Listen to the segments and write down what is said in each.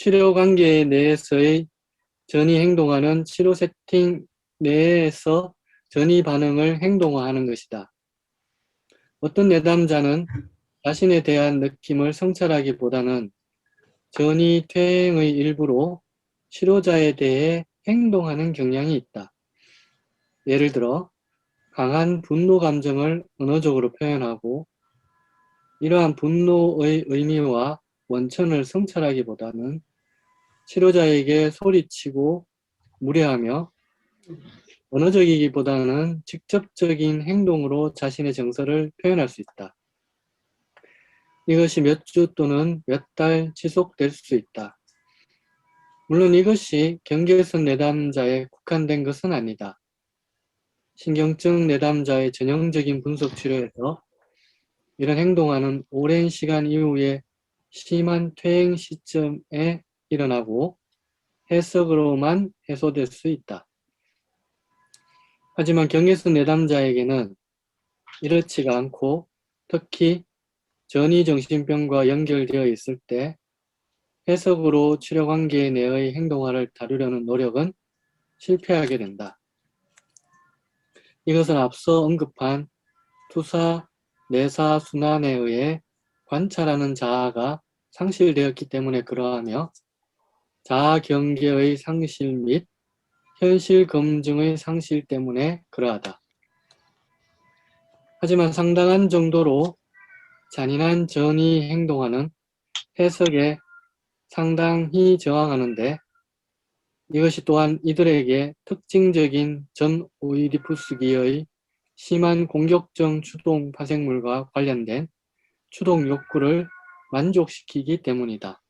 치료 관계 내에서의 전이 행동하는 치료 세팅 내에서 전이 반응을 행동화하는 것이다. 어떤 내담자는 자신에 대한 느낌을 성찰하기보다는 전이 퇴행의 일부로 치료자에 대해 행동하는 경향이 있다. 예를 들어 강한 분노 감정을 언어적으로 표현하고 이러한 분노의 의미와 원천을 성찰하기보다는 치료자에게 소리치고 무례하며 언어적이기보다는 직접적인 행동으로 자신의 정서를 표현할 수 있다. 이것이 몇 주 또는 몇 달 지속될 수 있다. 물론 이것이 경계선 내담자에 국한된 것은 아니다. 신경증 내담자의 전형적인 분석 치료에서 이런 행동하는 오랜 시간 이후에 심한 퇴행 시점에 일어나고 해석으로만 해소될 수 있다. 하지만 경계선 내담자에게는 이렇지가 않고 특히 전이정신병과 연결되어 있을 때 해석으로 치료관계 내의 행동화를 다루려는 노력은 실패하게 된다. 이것은 앞서 언급한 투사, 내사 순환에 의해 관찰하는 자아가 상실되었기 때문에 그러하며 자아 경계의 상실 및 현실 검증의 상실 때문에 그러하다. 하지만 상당한 정도로 잔인한 전이 행동하는 해석에 상당히 저항하는데 이것이 또한 이들에게 특징적인 전 오이디푸스기의 심한 공격적 추동 파생물과 관련된 추동 욕구를 만족시키기 때문이다.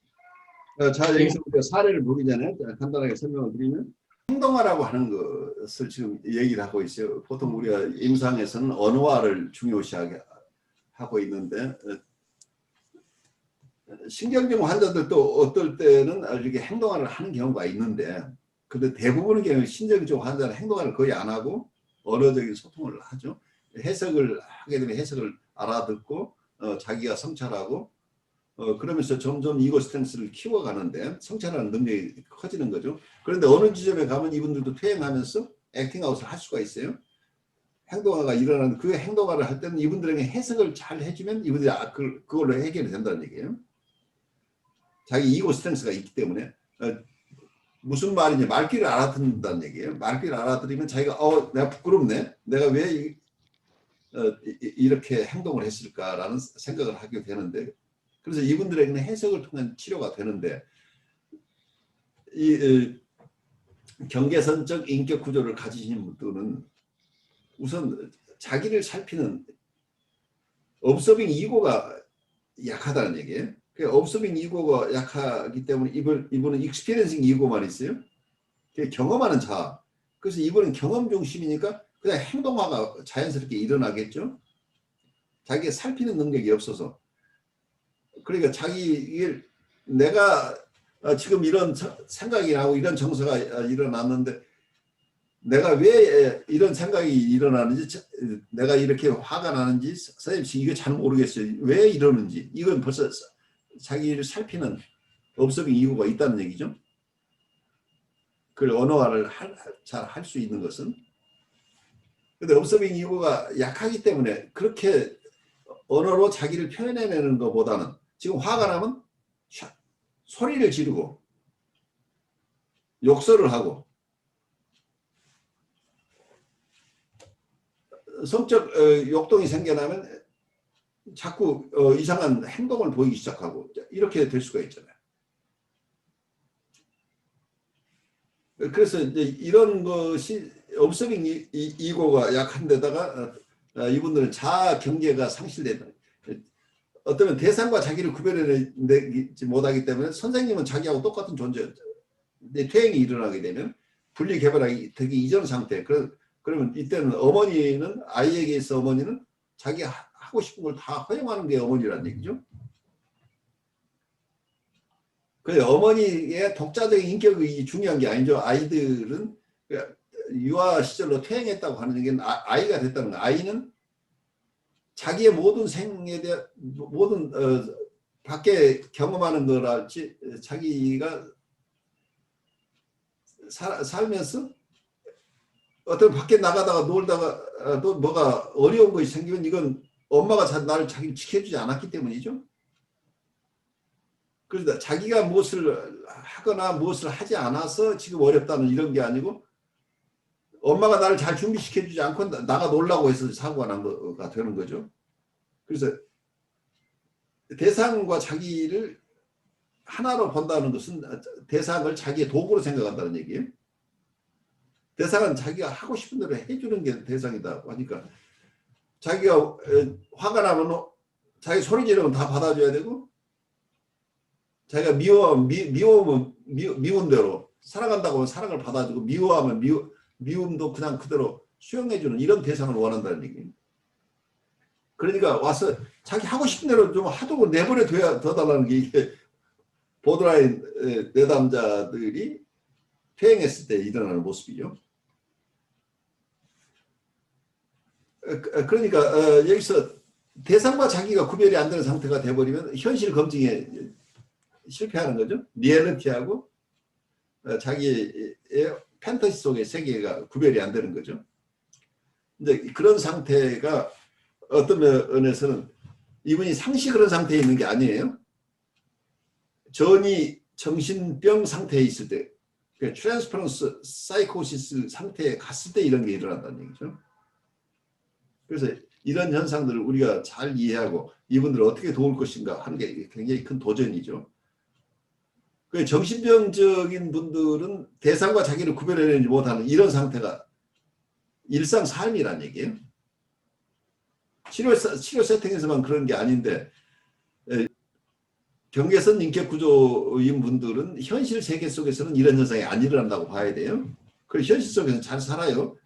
자, 여기서 우리가 사례를 보기 전에 간단하게 설명을 드리면 행동화라고 하는 것을 지금 얘기를 하고 있어요. 보통 우리가 임상에서는 언어화를 중요시하게 하고 있는데 신경증 환자들도 어떨 때는 이렇게 행동화를 하는 경우가 있는데 근데 대부분의 경우 신경증 환자는 행동화를 거의 안 하고 언어적인 소통을 하죠. 해석을 하게 되면 해석을 알아듣고 자기가 성찰하고 그러면서 점점 이고 스탠스를 키워가는데 성찰하는 능력이 커지는 거죠. 그런데 어느 지점에 가면 이분들도 퇴행하면서 액팅아웃을 할 수가 있어요. 행동화가 일어나는 그 행동화를 할 때는 이분들에게 해석을 잘 해주면 이분들이 그걸로 해결이 된다는 얘기예요. 자기 이고 스탠스가 있기 때문에 무슨 말인지 말귀를 알아듣는다는 얘기예요. 말귀를 알아들으면 자기가 내가 부끄럽네. 내가 왜 이렇게 행동을 했을까라는 생각을 하게 되는데 그래서 이분들에게는 해석을 통한 치료가 되는데 이 경계선적 인격 구조를 가지신 분들은 우선 자기를 살피는 observing 이고가 약하다는 얘기예요. observing 이고가 약하기 때문에 이분은 experiencing 이고만 있어요. 경험하는 자아. 그래서 이분은 경험 중심이니까 그냥 행동화가 자연스럽게 일어나겠죠. 자기가 살피는 능력이 없어서. 그러니까 내가 지금 이런 생각이 나고 이런 정서가 일어났는데 내가 왜 이런 생각이 일어나는지 내가 이렇게 화가 나는지 선생님 이거 잘 모르겠어요. 왜 이러는지 이건 벌써 자기를 살피는 업적인 이유가 있다는 얘기죠. 그걸 언어화를 잘 할 수 있는 것은 근데 업적인 이유가 약하기 때문에 그렇게 언어로 자기를 표현해내는 것보다는 지금 화가 나면 소리를 지르고 욕설을 하고 성적 욕동이 생겨나면 자꾸 이상한 행동을 보이기 시작하고 이렇게 될 수가 있잖아요. 그래서 이제 이런 것이 observing 이고가 약한 데다가 이분들은 자아 경계가 상실된다. 어쩌면 대상과 자기를 구별해내지 못하기 때문에 선생님은 자기하고 똑같은 존재, 퇴행이 일어나게 되면 분리 개발하기 되기 이전 상태. 그러면 이때는 어머니는 아이에게 있어 어머니는 자기 하고 싶은 걸 다 허용하는 게 어머니라는 얘기죠. 그 어머니의 독자적인 인격이 중요한 게 아니죠. 아이들은 유아 시절로 퇴행했다고 하는 게 아이가 됐다는 거. 아이는 자기의 모든 생에 대한 모든 밖에 경험하는 거랄지 자기가 살면서 어떤 밖에 나가다가 놀다가 또 뭐가 어려운 것이 생기면 이건 엄마가 나를 자기를 지켜주지 않았기 때문이죠. 그러다 자기가 무엇을 하거나 무엇을 하지 않아서 지금 어렵다는 이런 게 아니고 엄마가 나를 잘 준비시켜주지 않고 나가 놀라고 해서 사고가 난 거가 되는 거죠. 그래서 대상과 자기를 하나로 본다는 것은 대상을 자기의 도구로 생각한다는 얘기예요. 대상은 자기가 하고 싶은 대로 해주는 게 대상이다 하니까 자기가 화가 나면 자기 소리 지르면 다 받아줘야 되고 자기가 미워하면 미운 대로 사랑한다고 하면 사랑을 받아주고 미워하면 미움도 그냥 그대로 수용해주는 이런 대상을 원한다는 얘기예요. 그러니까 와서 자기 하고 싶은 대로 좀 하도 내버려 둬 달라는 게 이게 보드라인 내담자들이 퇴행했을 때 일어나는 모습이죠. 그러니까 여기서 대상과 자기가 구별이 안 되는 상태가 돼버리면 현실 검증에 실패하는 거죠. 리얼리티하고 자기의 판타지 속의 세계가 구별이 안 되는 거죠. 근데 그런 상태가 어떤 면에서는 이분이 상시 그런 상태에 있는 게 아니에요. 전이 정신병 상태에 있을 때, 트랜스퍼런스 사이코시스 상태에 갔을 때 이런 게 일어난다는 얘기죠. 그래서 이런 현상들을 우리가 잘 이해하고 이분들을 어떻게 도울 것인가 하는 게 굉장히 큰 도전이죠. 정신병적인 분들은 대상과 자기를 구별해내지 못하는 이런 상태가 일상 삶이란 얘기예요. 치료 세팅에서만 그런 게 아닌데 경계선 인격 구조인 분들은 현실 세계 속에서는 이런 현상이 안 일어난다고 봐야 돼요. 그래서 현실 속에서는 잘 살아요.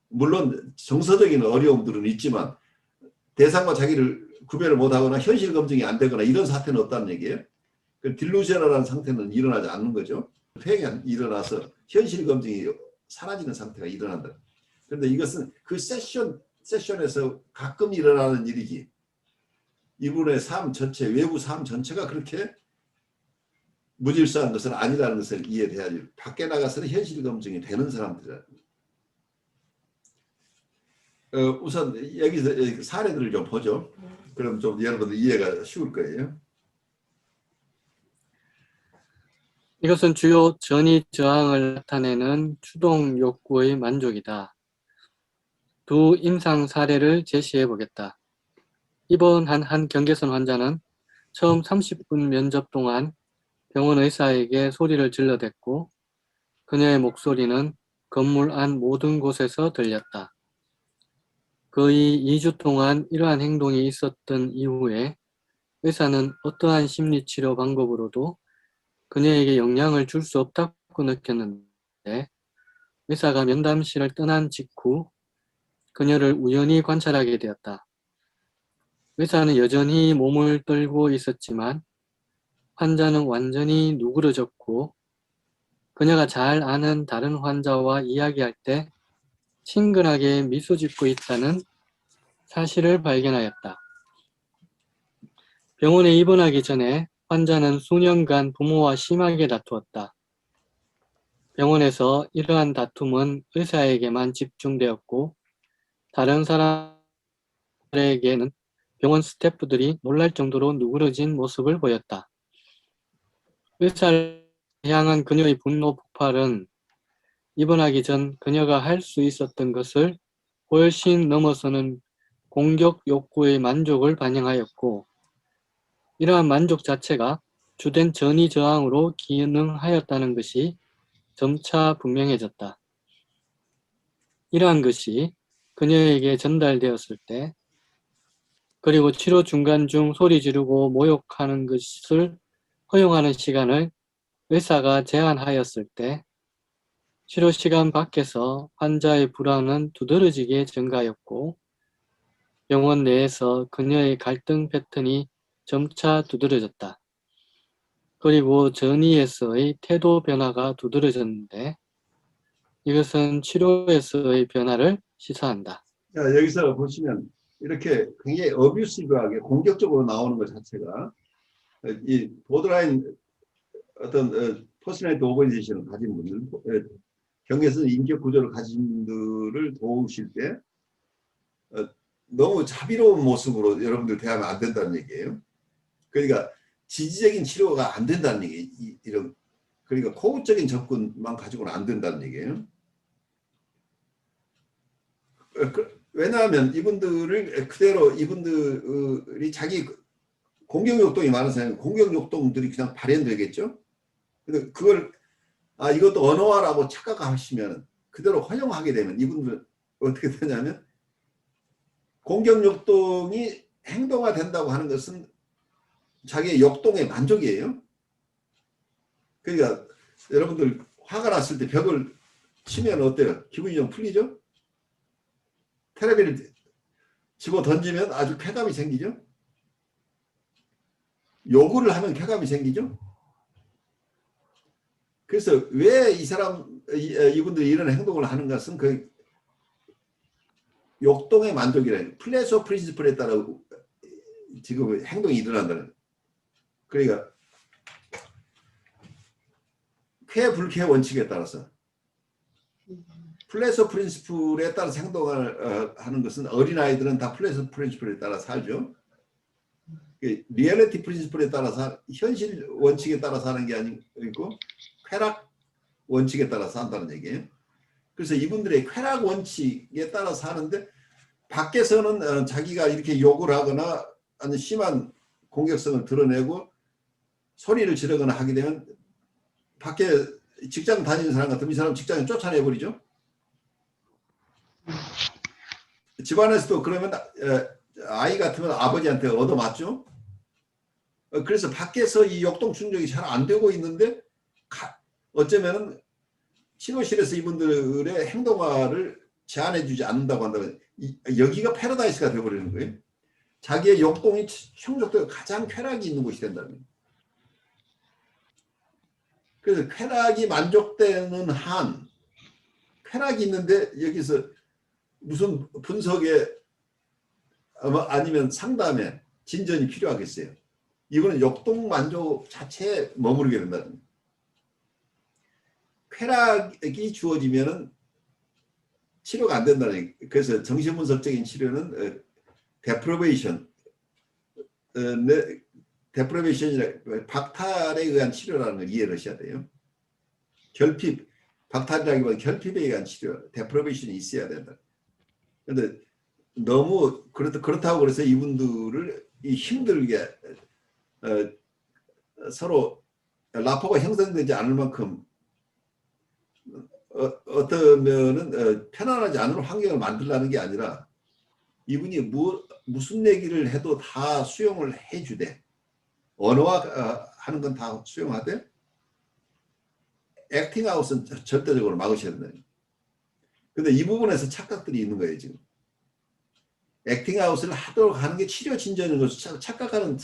물론 정서적인 어려움들은 있지만 대상과 자기를 구별을 못하거나 현실 검증이 안 되거나 이런 사태는 없다는 얘기예요. 딜루저널한 상태는 일어나지 않는 거죠. 퇴행이 일어나서 현실 검증이 사라지는 상태가 일어난다. 그런데 이것은 그 세션에서 가끔 일어나는 일이기 이분의 삶 전체, 외부 삶 전체가 그렇게 무질서한 것은 아니라는 것을 이해해야지. 밖에 나가서는 현실 검증이 되는 사람들이라. 우선 여기서 사례들을 좀 보죠. 그럼 좀 여러분들 이해가 쉬울 거예요. 이것은 주요 전이 저항을 나타내는 추동 욕구의 만족이다. 두 임상 사례를 제시해 보겠다. 입원한 한 경계선 환자는 처음 30분 면접 동안 병원 의사에게 소리를 질러댔고 그녀의 목소리는 건물 안 모든 곳에서 들렸다. 거의 2주 동안 이러한 행동이 있었던 이후에 의사는 어떠한 심리치료 방법으로도 그녀에게 영향을 줄 수 없다고 느꼈는데 의사가 면담실을 떠난 직후 그녀를 우연히 관찰하게 되었다. 의사는 여전히 몸을 떨고 있었지만 환자는 완전히 누그러졌고 그녀가 잘 아는 다른 환자와 이야기할 때 친근하게 미소 짓고 있다는 사실을 발견하였다. 병원에 입원하기 전에 환자는 수년간 부모와 심하게 다투었다. 병원에서 이러한 다툼은 의사에게만 집중되었고 다른 사람에게는 병원 스태프들이 놀랄 정도로 누그러진 모습을 보였다. 의사를 향한 그녀의 분노 폭발은 입원하기 전 그녀가 할 수 있었던 것을 훨씬 넘어서는 공격 욕구의 만족을 반영하였고 이러한 만족 자체가 주된 전이 저항으로 기능하였다는 것이 점차 분명해졌다. 이러한 것이 그녀에게 전달되었을 때 그리고 치료 중간 중 소리 지르고 모욕하는 것을 허용하는 시간을 의사가 제한하였을 때 치료 시간 밖에서 환자의 불안은 두드러지게 증가하였고 병원 내에서 그녀의 갈등 패턴이 점차 두드러졌다. 그리고 전이에서의 태도 변화가 두드러졌는데 이것은 치료에서의 변화를 시사한다. 자, 여기서 보시면 이렇게 굉장히 어뷰시브하게 공격적으로 나오는 것 자체가 이 보드라인 어떤 퍼스널리티 오버니제이션을 가진 분들, 경계선 인격 구조를 가진 분들을 도우실 때 너무 자비로운 모습으로 여러분들 대하면 안 된다는 얘기예요. 그러니까 지지적인 치료가 안 된다는 얘기. 이런 그러니까 코어적인 접근만 가지고는 안 된다는 얘기예요. 왜냐하면 이분들을 그대로 이분들이 자기 공격욕동이 많은 사람이 공격욕동들이 그냥 발현되겠죠. 근데 그걸 이것도 언어화라고 착각하시면 그대로 허용하게 되면 이분들은 어떻게 되냐면 공격욕동이 행동화된다고 하는 것은 자기의 욕동의 만족이에요. 그러니까 여러분들 화가 났을 때 벽을 치면 어때요? 기분이 좀 풀리죠? 테레비를 집어 던지면 아주 쾌감이 생기죠? 요구를 하면 쾌감이 생기죠? 그래서 왜 이분들이 이런 행동을 하는 것은 그 욕동의 만족이라는 플레서 프린시플에 따라 지금 행동이 일어난다는. 그러니까 쾌 불쾌 원칙에 따라서 플레서 프린시플에 따라서 행동을 하는 것은 어린아이들은 다 플레서 프린시플에 따라 살죠. 리얼리티 프린시플에 따라서 현실 원칙에 따라서 하는 게 아니고 쾌락 원칙에 따라서 한다는 얘기예요. 그래서 이분들의 쾌락 원칙에 따라서 하는데 밖에서는 자기가 이렇게 욕을 하거나 아니 심한 공격성을 드러내고 소리를 지르거나 하게 되면 밖에 직장 다니는 사람 같으면 이 사람 직장에 쫓아내버리죠. 집안에서도 그러면 아이 같으면 아버지한테 얻어맞죠. 그래서 밖에서 이 역동 충족이 잘 안 되고 있는데 어쩌면은 치료실에서 이분들의 행동화를 제한해 주지 않는다고 한다면 여기가 패러다이스가 되어버리는 거예요. 자기의 역동이 충족되고 가장 쾌락이 있는 곳이 된다는. 그래서 쾌락이 만족되는 한 쾌락이 있는데 여기서 무슨 분석에 아니면 상담에 진전이 필요하겠어요. 이거는 역동 만족 자체에 머무르게 된다는 거예요. 쾌락이 주어지면은 치료가 안 된다는 얘기. 그래서 정신분석적인 치료는 데프로베이션, 데프로베이션이라 박탈에 의한 치료라는 걸 이해를 하셔야 돼요. 결핍, 박탈이라기보다 결핍에 의한 치료, 데프로베이션이 있어야 된다. 그런데 너무 그렇다고 그래서 이분들을 힘들게 서로 라포가 형성되지 않을 만큼 어떠면은 편안하지 않은 환경을 만들라는 게 아니라 이분이 무슨 얘기를 해도 다 수용을 해주되 언어화 하는 건 다 수용하되 액팅아웃은 절대적으로 막으셔야 된다. 근데 이 부분에서 착각들이 있는 거예요 지금. 액팅아웃을 하도록 하는 게 치료 진전인 것을 착각하는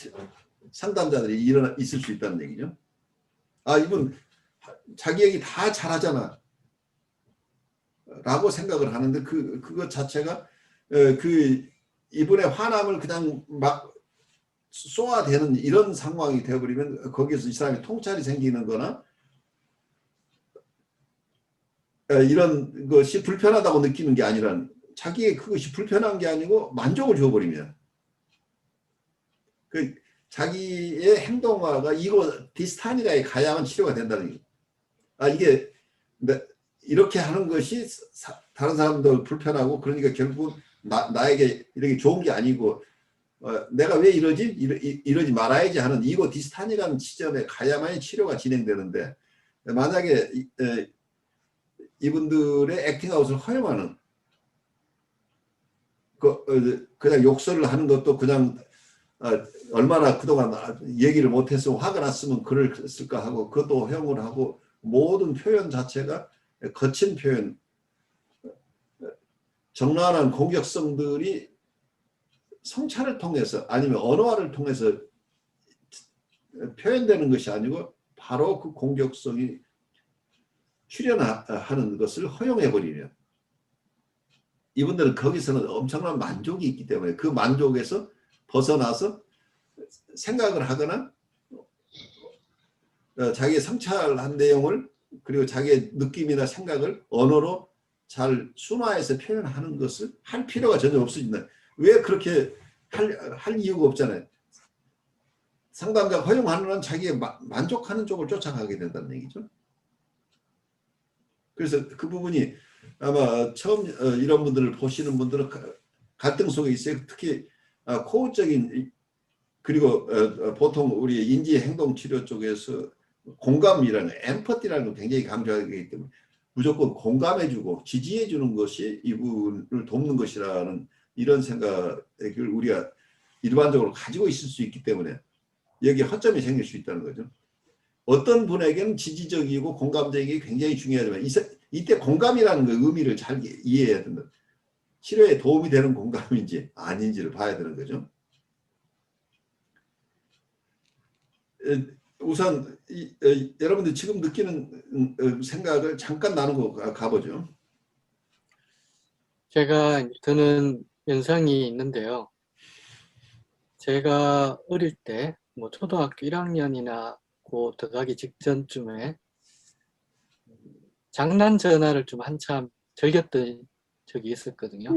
상담자들이 있을 수 있다는 얘기죠. 이분 자기 얘기 다 잘하잖아 라고 생각을 하는데 그것 자체가 이분의 화남을 그냥 막 쏘아대는 이런 상황이 되어버리면 거기에서 이 사람이 통찰이 생기는 거나 이런 것이 불편하다고 느끼는 게 아니라 자기의 그것이 불편한 게 아니고 만족을 줘버리면 자기의 행동화가 이거 디스타니아에 가야만 치료가 된다는 얘기예요. 이게 이렇게 하는 것이 다른 사람도 불편하고 그러니까 결국 나에게 이렇게 좋은 게 아니고 내가 왜 이러지? 이러지 말아야지 하는 이거 디스타니라는 지점에 가야만이 치료가 진행되는데 만약에 이분들의 액팅아웃을 허용하는 그냥 욕설을 하는 것도 그냥 얼마나 그동안 얘기를 못해서 화가 났으면 글을 쓸까 하고 그것도 허용을 하고 모든 표현 자체가 거친 표현 적나라한 공격성들이 성찰을 통해서 아니면 언어화를 통해서 표현되는 것이 아니고 바로 그 공격성이 출현하는 것을 허용해버리면 이분들은 거기서는 엄청난 만족이 있기 때문에 그 만족에서 벗어나서 생각을 하거나 자기의 성찰한 내용을 그리고 자기의 느낌이나 생각을 언어로 잘 순화해서 표현하는 것을 할 필요가 전혀 없어진다. 왜 그렇게 할 이유가 없잖아요. 상담자가 허용하는 한 자기의 만족하는 쪽을 쫓아가게 된다는 얘기죠. 그래서 그 부분이 아마 처음 이런 분들을 보시는 분들은 갈등 속에 있어요. 특히 코어적인 그리고 보통 우리 인지행동치료 쪽에서 공감이라는 엠퍼티라는 걸 굉장히 강조하기 때문에 무조건 공감해주고 지지해주는 것이 이분을 돕는 것이라는 이런 생각을 우리가 일반적으로 가지고 있을 수 있기 때문에 여기에 허점이 생길 수 있다는 거죠. 어떤 분에게는 지지적이고 공감적이 굉장히 중요하지만 이때 공감이라는 그 의미를 잘 이해해야 된다. 치료에 도움이 되는 공감인지 아닌지를 봐야 되는 거죠. 우선 여러분들 지금 느끼는 생각을 잠깐 나누고 가보죠. 제가 드는 연상이 있는데요. 제가 어릴 때, 뭐 초등학교 1학년이나 고 들어가기 직전쯤에 장난 전화를 좀 한참 즐겼던 적이 있었거든요.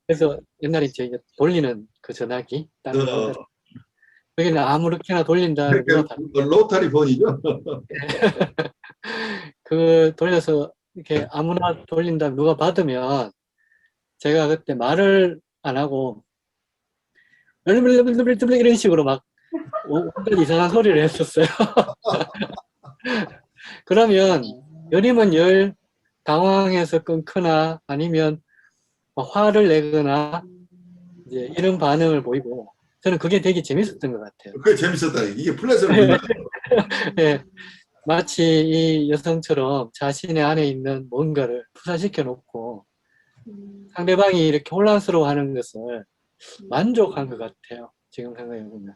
그래서 옛날에 이제 돌리는 그 전화기, 다른 전화. 여기는 아무렇게나 돌린다. 누가 로터리 폰이죠. 그 돌려서 이렇게 아무나 돌린다. 누가 받으면 제가 그때 말을 안 하고 이런 식으로 막 온갖 이상한 소리를 했었어요. 그러면 열이면 열 당황해서 끊거나 아니면 화를 내거나 이제 이런 반응을 보이고 저는 그게 되게 재밌었던 것 같아요. 그게 재밌었다. 이게 플랫을 네, 마치 이 여성처럼 자신의 안에 있는 뭔가를 투사시켜 놓고 상대방이 이렇게 혼란스러워하는 것을 만족한 것 같아요. 지금 생각해보면.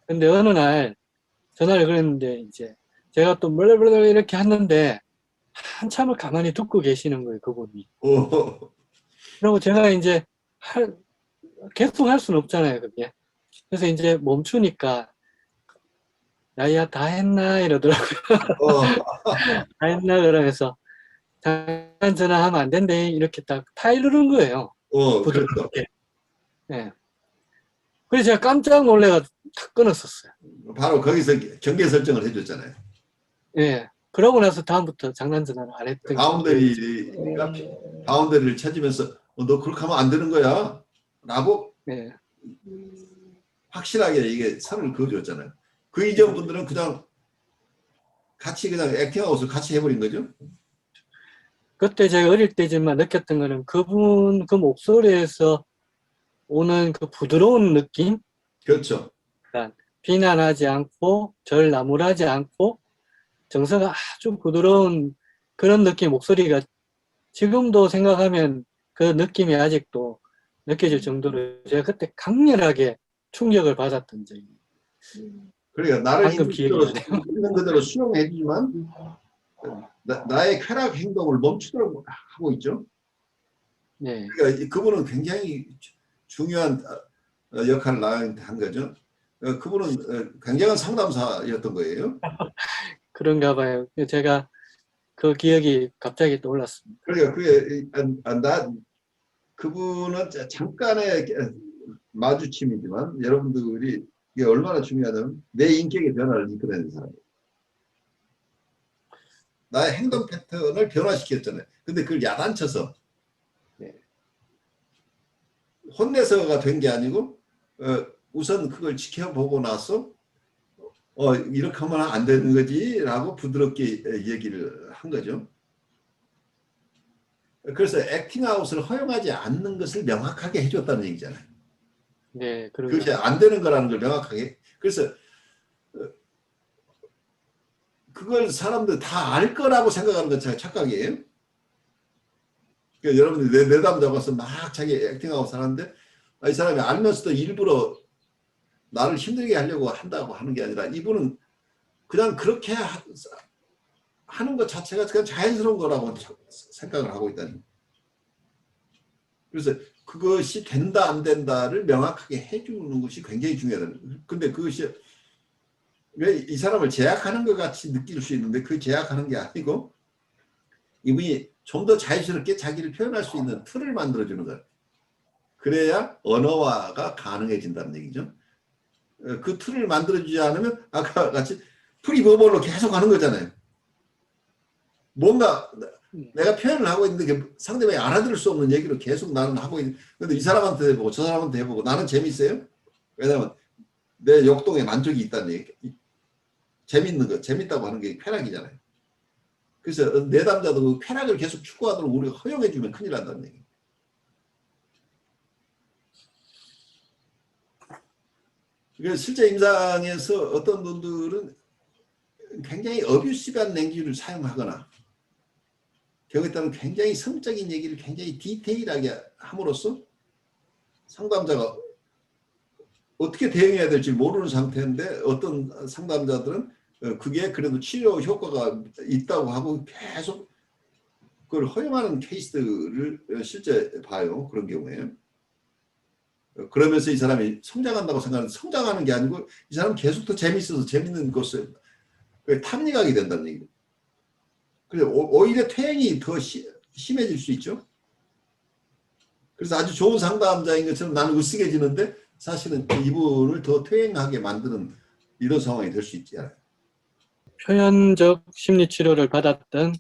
근데 어느 날 전화를 걸었는데 이제 제가 또 멀멀멀 이렇게 했는데 한참을 가만히 듣고 계시는 거예요, 그분이. 그리고 제가 이제 계속 할 수는 없잖아요, 그게. 그래서 이제 멈추니까 야야 다 했나 이러더라고요. 다 했나 그러면서 잠깐 전화하면 안 된대 이렇게 딱 타일 누른 거예요. 부드럽게. 네. 그래서 제가 깜짝 놀래가 탁 끊었었어요. 바로 거기서 경계 설정을 해줬잖아요. 예. 그러고 나서 다음부터 장난 전화를 안 했던 바운더리를 찾으면서 너 그렇게 하면 안 되는 거야 라고 네. 확실하게 이게 선을 그어줬잖아요. 그 이전 분들은 그냥 같이 그냥 액팅아웃을 같이 해버린 거죠. 그때 제가 어릴 때지만 느꼈던 거는 그분 그 목소리에서 오는 그 부드러운 느낌? 그렇죠. 그러니까 비난하지 않고 절 나무라지 않고 정서가 아주 부드러운 그런 느낌 목소리가 지금도 생각하면 그 느낌이 아직도 느껴질 정도로 제가 그때 강렬하게 충격을 받았던 적이 그러니까 나를 방금 기억이 나네요. 있는 그대로 수용해주지만 나의 쾌락 행동을 멈추도록 하고 있죠. 네. 그러니까 그분은 굉장히 중요한 역할을 한 거죠. 그분은 굉장한 상담사였던 거예요. 그런가 봐요. 제가 그 기억이 갑자기 떠올랐습니다. 그러니까 그분은 잠깐의 마주침이지만 여러분들이 이게 얼마나 중요하냐면 내 인격의 변화를 이끌어내는 사람이에요. 나의 행동 패턴을 변화시켰잖아요. 근데 그걸 야단쳐서 혼내서가 된 게 아니고 우선 그걸 지켜보고 나서 이렇게 하면 안 되는 거지 라고 부드럽게 얘기를 한 거죠. 그래서 액팅아웃을 허용하지 않는 것을 명확하게 해줬다는 얘기잖아요. 네, 그것이 안 되는 거라는 걸 명확하게. 그래서 그걸 사람들 다 알 거라고 생각하는 건 착각이에요. 그러니까 여러분들 내담 잡아서 막 자기 액팅아웃 하는데 이 사람이 알면서도 일부러 나를 힘들게 하려고 한다고 하는 게 아니라 이분은 그냥 그렇게 하는 것 자체가 그냥 자연스러운 거라고 생각을 하고 있다는. 그래서 그것이 된다 안 된다를 명확하게 해주는 것이 굉장히 중요하다. 근데 그것이 왜 이 사람을 제약하는 것 같이 느낄 수 있는데 그 제약하는 게 아니고 이분이 좀 더 자유스럽게 자기를 표현할 수 있는 틀을 만들어주는 거예요. 그래야 언어화가 가능해진다는 얘기죠. 그 틀을 만들어주지 않으면 아까 같이 프리버벌로 계속 하는 거잖아요. 뭔가 내가 표현을 하고 있는데 상대방이 알아들을 수 없는 얘기를 계속 나는 하고 있는. 근데 이 사람한테 해보고 저 사람한테 해보고 나는 재밌어요? 왜냐면 내 역동에 만족이 있다는 얘기. 재밌는 거, 재밌다고 하는 게 쾌락이잖아요. 그래서 내담자도 그 쾌락을 계속 추구하도록 우리가 허용해주면 큰일 난다는 얘기. 그래서 실제 임상에서 어떤 분들은 굉장히 어뷰시브한 랭귀지를 사용하거나 경우에 따르면 굉장히 성적인 얘기를 굉장히 디테일하게 함으로써 상담자가 어떻게 대응해야 될지 모르는 상태인데 어떤 상담자들은 그게 그래도 치료 효과가 있다고 하고 계속 그걸 허용하는 케이스들을 실제 봐요. 그런 경우에. 그러면서 이 사람이 성장한다고 생각하는데 성장하는 게 아니고 이 사람은 계속 더 재밌어서 재밌는 것을 탐닉하게 된다는 얘기죠. 그래서 오히려 퇴행이 더 심해질 수 있죠. 그래서 아주 좋은 상담자인 것처럼 나는 으쓱해지는데 사실은 이분을 더 퇴행하게 만드는 이런 상황이 될 수 있지 않아요. 표현적 심리치료를 받았던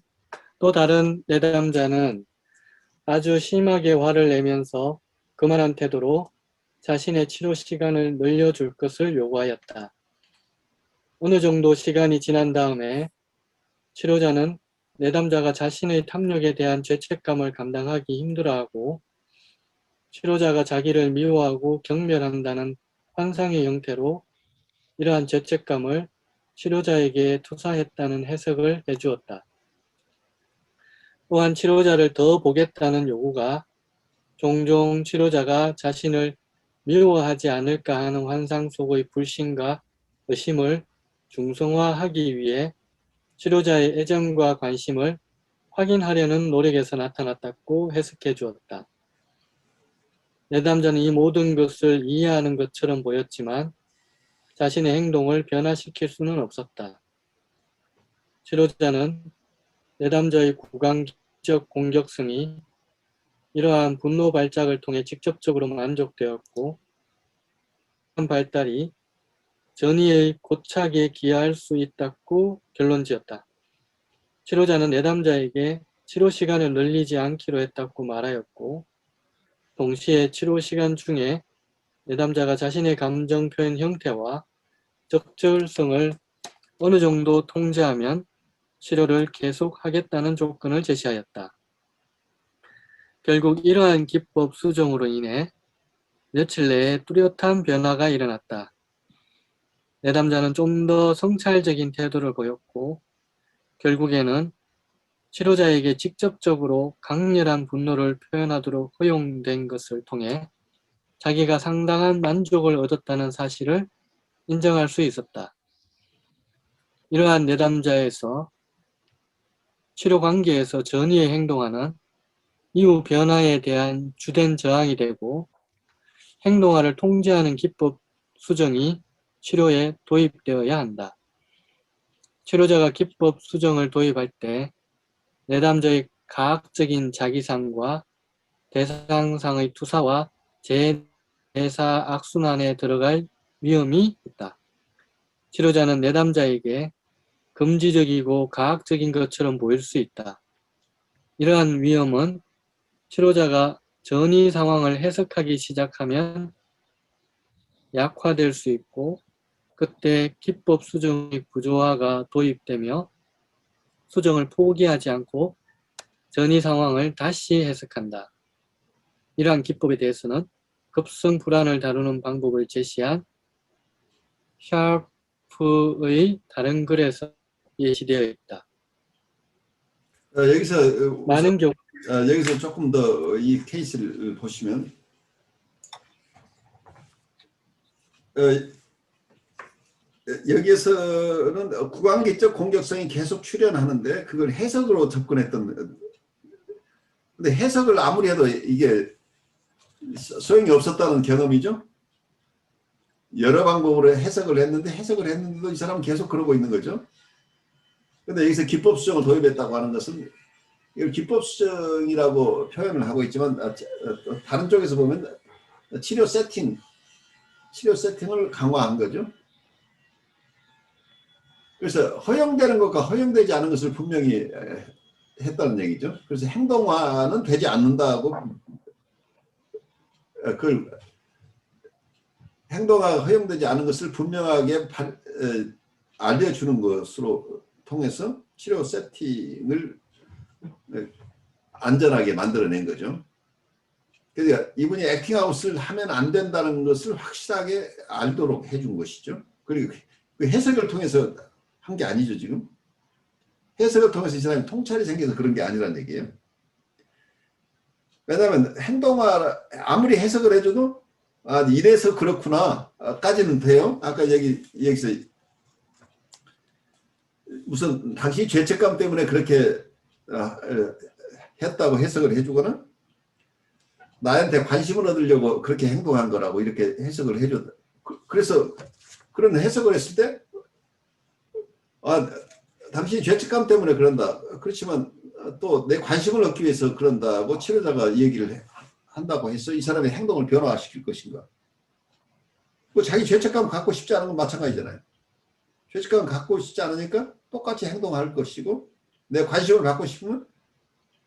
또 다른 내담자는 아주 심하게 화를 내면서 그만한 태도로 자신의 치료 시간을 늘려줄 것을 요구하였다. 어느 정도 시간이 지난 다음에 치료자는 내담자가 자신의 탐욕에 대한 죄책감을 감당하기 힘들어하고 치료자가 자기를 미워하고 경멸한다는 환상의 형태로 이러한 죄책감을 치료자에게 투사했다는 해석을 해주었다. 또한 치료자를 더 보겠다는 요구가 종종 치료자가 자신을 미워하지 않을까 하는 환상 속의 불신과 의심을 중성화하기 위해 치료자의 애정과 관심을 확인하려는 노력에서 나타났다고 해석해 주었다. 내담자는 이 모든 것을 이해하는 것처럼 보였지만 자신의 행동을 변화시킬 수는 없었다. 치료자는 내담자의 구강적 공격성이 이러한 분노 발작을 통해 직접적으로 만족되었고 이런 발달이 전이의 고착에 기여할 수 있다고 결론지었다. 치료자는 내담자에게 치료 시간을 늘리지 않기로 했다고 말하였고 동시에 치료 시간 중에 내담자가 자신의 감정 표현 형태와 적절성을 어느 정도 통제하면 치료를 계속하겠다는 조건을 제시하였다. 결국 이러한 기법 수정으로 인해 며칠 내에 뚜렷한 변화가 일어났다. 내담자는 좀 더 성찰적인 태도를 보였고 결국에는 치료자에게 직접적으로 강렬한 분노를 표현하도록 허용된 것을 통해 자기가 상당한 만족을 얻었다는 사실을 인정할 수 있었다. 이러한 내담자에서 치료 관계에서 전이에 행동하는 이후 변화에 대한 주된 저항이 되고 행동화를 통제하는 기법 수정이 치료에 도입되어야 한다. 치료자가 기법 수정을 도입할 때 내담자의 가학적인 자기상과 대상상의 투사와 재대사 악순환에 들어갈 위험이 있다. 치료자는 내담자에게 금지적이고 가학적인 것처럼 보일 수 있다. 이러한 위험은 치료자가 전이 상황을 해석하기 시작하면 약화될 수 있고 그때 기법 수정의 구조화가 도입되며 수정을 포기하지 않고 전이 상황을 다시 해석한다. 이러한 기법에 대해서는 급성 불안을 다루는 방법을 제시한 샤프의 다른 글에서 예시되어 있다. 여기서 많은 경우 여기서 조금 더 이 케이스를 보시면 여기에서는 구강기적 공격성이 계속 출현하는데 그걸 해석으로 접근했던. 근데 해석을 아무리 해도 이게 소용이 없었다는 경험이죠. 여러 방법으로 해석을 했는데도 이 사람은 계속 그러고 있는 거죠. 근데 여기서 기법 수정을 도입했다고 하는 것은 이걸 기법 수정이라고 표현을 하고 있지만 다른 쪽에서 보면 치료 세팅을 강화한 거죠. 그래서 허용되는 것과 허용되지 않은 것을 분명히 했다는 얘기죠. 그래서 행동화는 되지 않는다고 그걸 행동화가 허용되지 않은 것을 분명하게 알려주는 것으로 통해서 치료 세팅을 안전하게 만들어낸 거죠. 그러니까 이분이 액팅아웃을 하면 안 된다는 것을 확실하게 알도록 해준 것이죠. 그리고 그 해석을 통해서 한 게 아니죠, 지금. 해석을 통해서 이 사람이 통찰이 생겨서 그런 게 아니란 얘기예요. 왜냐하면 행동화, 아무리 해석을 해줘도 이래서 그렇구나 까지는 돼요. 아까 여기서 우선 당시 죄책감 때문에 그렇게 했다고 해석을 해주거나 나한테 관심을 얻으려고 그렇게 행동한 거라고 이렇게 해석을 해줘. 그래서 그런 해석을 했을 때 당신이 죄책감 때문에 그런다. 그렇지만 또 내 관심을 얻기 위해서 그런다고 치료자가 얘기를 한다고 해서 이 사람의 행동을 변화시킬 것인가. 자기 죄책감 갖고 싶지 않은 건 마찬가지잖아요. 죄책감 갖고 싶지 않으니까 똑같이 행동할 것이고 내 관심을 받고 싶으면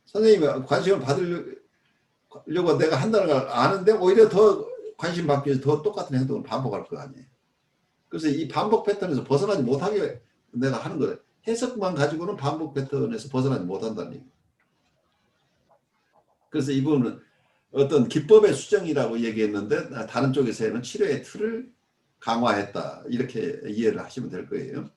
선생님이 관심을 받으려고 내가 한다는 걸 아는데 오히려 더 관심 받기 위해서 더 똑같은 행동을 반복할 거 아니에요. 그래서 이 반복 패턴에서 벗어나지 못하게 내가 하는 거예요. 해석만 가지고는 반복 패턴에서 벗어나지 못한다는 얘기예요. 그래서 이 부분은 어떤 기법의 수정이라고 얘기했는데 다른 쪽에서는 치료의 틀을 강화했다. 이렇게 이해를 하시면 될 거예요.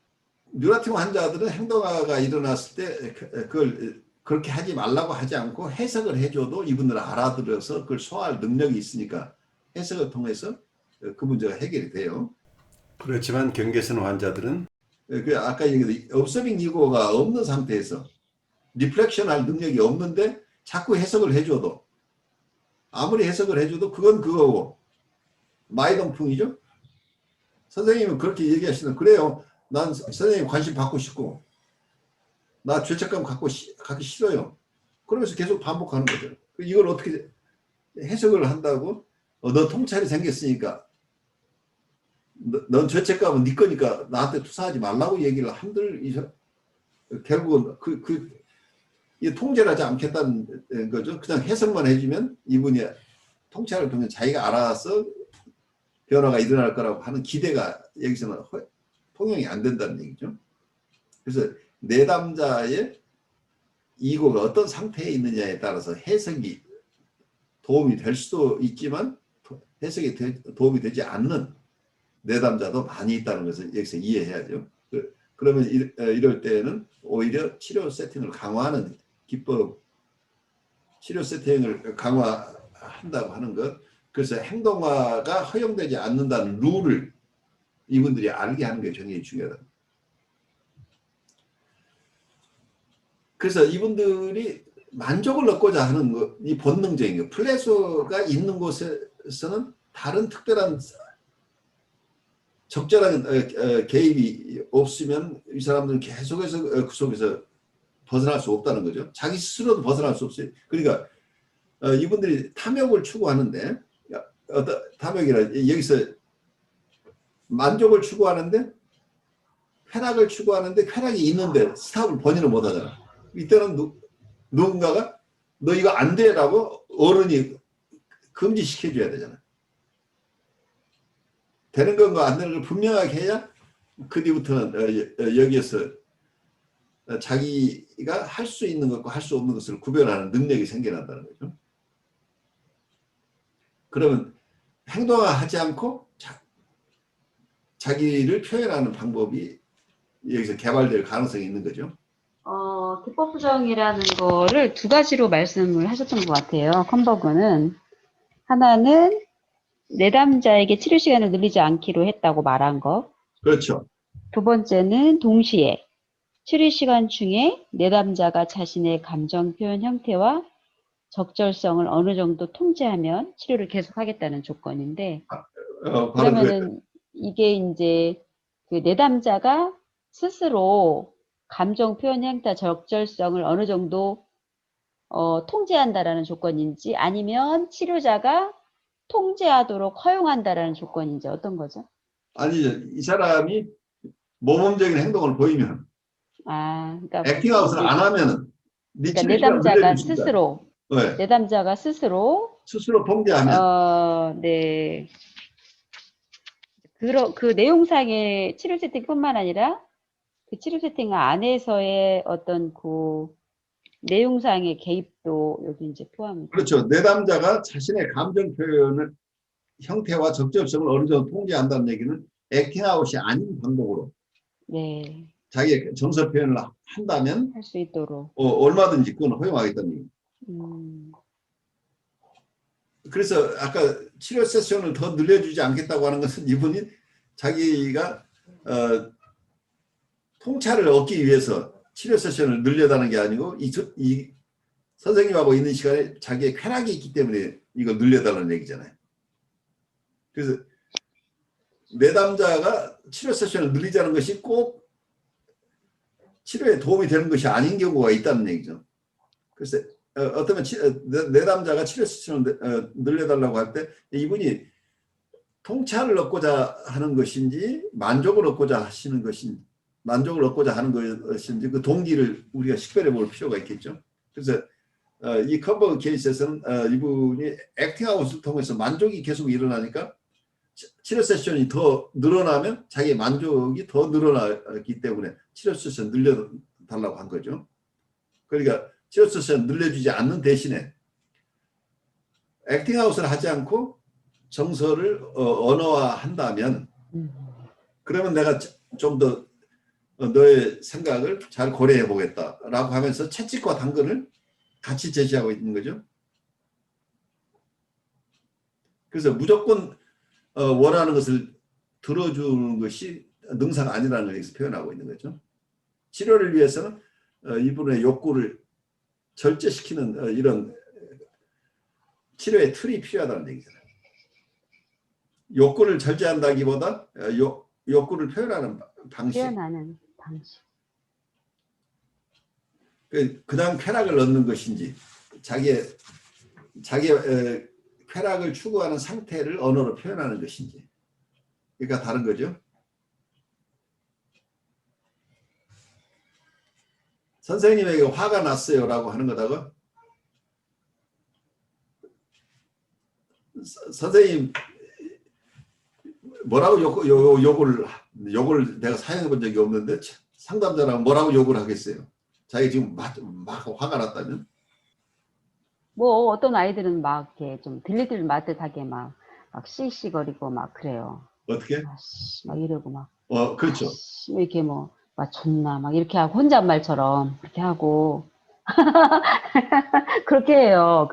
뉴라티움 환자들은 행동화가 일어났을 때 그걸 그렇게 하지 말라고 하지 않고 해석을 해줘도 이분들은 알아들어서 그걸 소화할 능력이 있으니까 해석을 통해서 그 문제가 해결이 돼요. 그렇지만 경계선 환자들은 아까 얘기했던 observing ego가 없는 상태에서 리플렉션 할 능력이 없는데 자꾸 해석을 해줘도 아무리 해석을 해줘도 그건 그거고 마이동풍이죠. 선생님은 그렇게 얘기하시는 그래요. 난 선생님 관심 받고 싶고 나 죄책감 갖기 싫어요. 그러면서 계속 반복하는 거죠. 이걸 어떻게 해석을 한다고 너 통찰이 생겼으니까 넌 죄책감은 네 거니까 나한테 투사하지 말라고 얘기를 한들 결국은 이 통제를 하지 않겠다는 거죠. 그냥 해석만 해주면 이분이 통찰을 통해 자기가 알아서 변화가 일어날 거라고 하는 기대가 여기서는 통용이 안 된다는 얘기죠. 그래서 내담자의 이고가 어떤 상태에 있느냐에 따라서 해석이 도움이 될 수도 있지만 해석이 도움이 되지 않는 내담자도 많이 있다는 것을 여기서 이해해야죠. 그러면 이럴 때는 오히려 치료 세팅을 강화하는 기법, 치료 세팅을 강화한다고 하는 것, 그래서 행동화가 허용되지 않는다는 룰을 이분들이 알게 하는 게 굉장히 중요하다. 그래서 이분들이 만족을 얻고자 하는 것, 이 본능적인 것, 플레소가 있는 곳에서는 다른 특별한 적절한 개입이 없으면 이 사람들은 계속해서 그 속에서 벗어날 수 없다는 거죠. 자기 스스로도 벗어날 수 없어요. 그러니까 이분들이 탐욕을 추구하는데 어떤 탐욕이라 여기서 만족을 추구하는데 쾌락을 추구하는데 쾌락이 있는데 스탑을 본인은 못하잖아. 이때는 누군가가 너 이거 안 돼라고 어른이 금지시켜줘야 되잖아. 되는 건가 안 되는 걸 분명하게 해야 그 뒤부터는 여기에서 자기가 할 수 있는 것과 할 수 없는 것을 구별하는 능력이 생겨난다는 거죠. 그러면 행동하지 않고 자기를 표현하는 방법이 여기서 개발될 가능성이 있는 거죠. 기법 부정이라는 거를 두 가지로 말씀을 하셨던 것 같아요. 컨버그는 하나는 내담자에게 치료 시간을 늘리지 않기로 했다고 말한 거. 그렇죠. 두 번째는 동시에 치료 시간 중에 내담자가 자신의 감정 표현 형태와 적절성을 어느 정도 통제하면 치료를 계속하겠다는 조건인데, 바로 그러면은 이게 이제 그 내담자가 스스로 감정 표현 형태 적절성을 어느 정도 통제한다라는 조건인지, 아니면 치료자가 통제하도록 허용한다라는 조건인지 어떤 거죠? 아니죠. 이 사람이 모범적인 행동을 보이면, 아, 그러니까 액팅아웃을 안 하면은 네 그러니까 치료 시간을 내담자가 늘려줄 수 있다. 스스로 네. 내담자가 스스로 스스로 통제하면. 네. 그 내용상의 치료 세팅뿐만 아니라 그 치료 세팅 안에서의 어떤 그 내용상의 개입도 여기 이제 포함이 돼요. 그렇죠. 내담자가 자신의 감정 표현을 형태와 적절성을 어느 정도 통제한다는 얘기는 액팅아웃이 아닌 방법으로 네, 자기의 정서 표현을 한다면 할 수 있도록. 얼마든지 그건 허용하겠다는 얘기. 음, 그래서 아까 치료 세션을 더 늘려주지 않겠다고 하는 것은 이분이 자기가 통찰을 얻기 위해서 치료 세션을 늘려다는 게 아니고 이 선생님하고 있는 시간에 자기의 쾌락이 있기 때문에 이걸 늘려달라는 얘기잖아요. 그래서 내담자가 치료 세션을 늘리자는 것이 꼭 치료에 도움이 되는 것이 아닌 경우가 있다는 얘기죠. 그래서 어쩌면 내담자가 치료 세션을 늘려달라고 할 때 이분이 통찰을 얻고자 하는 것인지 만족을 얻고자 하시는 것인지 만족을 얻고자 하는 것인지 그 동기를 우리가 식별해 볼 필요가 있겠죠. 그래서 이 컴버그 케이스에서는 이분이 액팅아웃을 통해서 만족이 계속 일어나니까 치료 세션이 더 늘어나면 자기의 만족이 더 늘어나기 때문에 치료 세션 늘려달라고 한 거죠. 그러니까 치료 세션 늘려주지 않는 대신에 액팅아웃을 하지 않고 정서를 언어화한다면 그러면 내가 좀 더 너의 생각을 잘 고려해 보겠다라고 하면서 채찍과 당근을 같이 제시하고 있는 거죠. 그래서 무조건 원하는 것을 들어주는 것이 능사가 아니라는 걸 여기서 표현하고 있는 거죠. 치료를 위해서는 이분의 욕구를 절제시키는 이런 치료의 틀이 필요하다는 얘기잖아요. 욕구를 절제한다기보다 욕구를 표현하는 방식. 표현하는 방식. 그냥 쾌락을 얻는 것인지 자기의 쾌락을 추구하는 상태를 언어로 표현하는 것인지. 그러니까 다른 거죠. 선생님에게 화가 났어요라고 하는 거다가 선생님 뭐라고 욕을 내가 사용해 본 적이 없는데 상담자랑 뭐라고 욕을 하겠어요. 자기 지금 막 화가 났다면 뭐 어떤 아이들은 막 이렇게 좀 들리들 마듯하게 막 씩씩거리고 막 그래요. 어떻게? 아씨, 막 이러고 막. 그렇죠. 아씨, 이렇게 뭐, 막 존나 막 이렇게 하고 혼잣말처럼 그렇게 하고 그렇게 해요.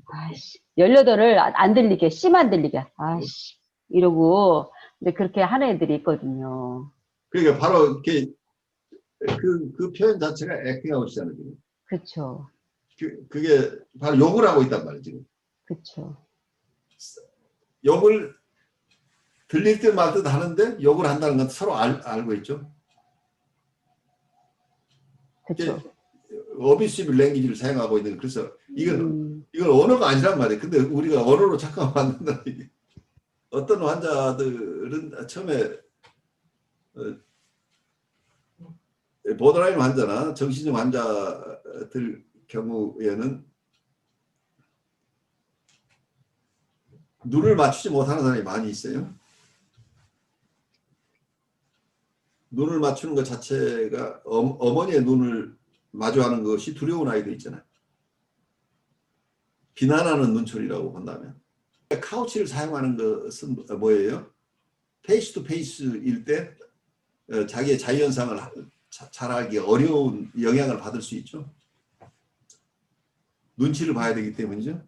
아씨, 18을 안 들리게, 씨만 들리게. 아씨, 이러고 근데 그렇게 하는 애들이 있거든요. 그러니까 바로 이렇게 그 표현 자체가 액팅아웃이잖아요. 그렇죠. 그게 바로 욕을 하고 있단 말이에요. 지금. 그렇죠. 욕을 들릴 듯 말 듯 하는데 욕을 한다는 건 서로 알고 있죠. 그렇죠. 어비시브 랭귀지를 사용하고 있는 그래서 이건 언어가 아니란 말이에요. 근데 우리가 언어로 착각하면 안 된다는 얘기. 어떤 환자들은 처음에 보더라인 환자나 정신증 환자들 경우에는 눈을 맞추지 못하는 사람이 많이 있어요. 눈을 맞추는 것 자체가 어머니의 눈을 마주하는 것이 두려운 아이도 있잖아요. 비난하는 눈초리라고 본다면. 카우치를 사용하는 것은 뭐예요? 페이스 투 페이스일 때 자기의 자유현상을 잘하기 어려운 영향을 받을 수 있죠. 눈치를 봐야 되기 때문이죠.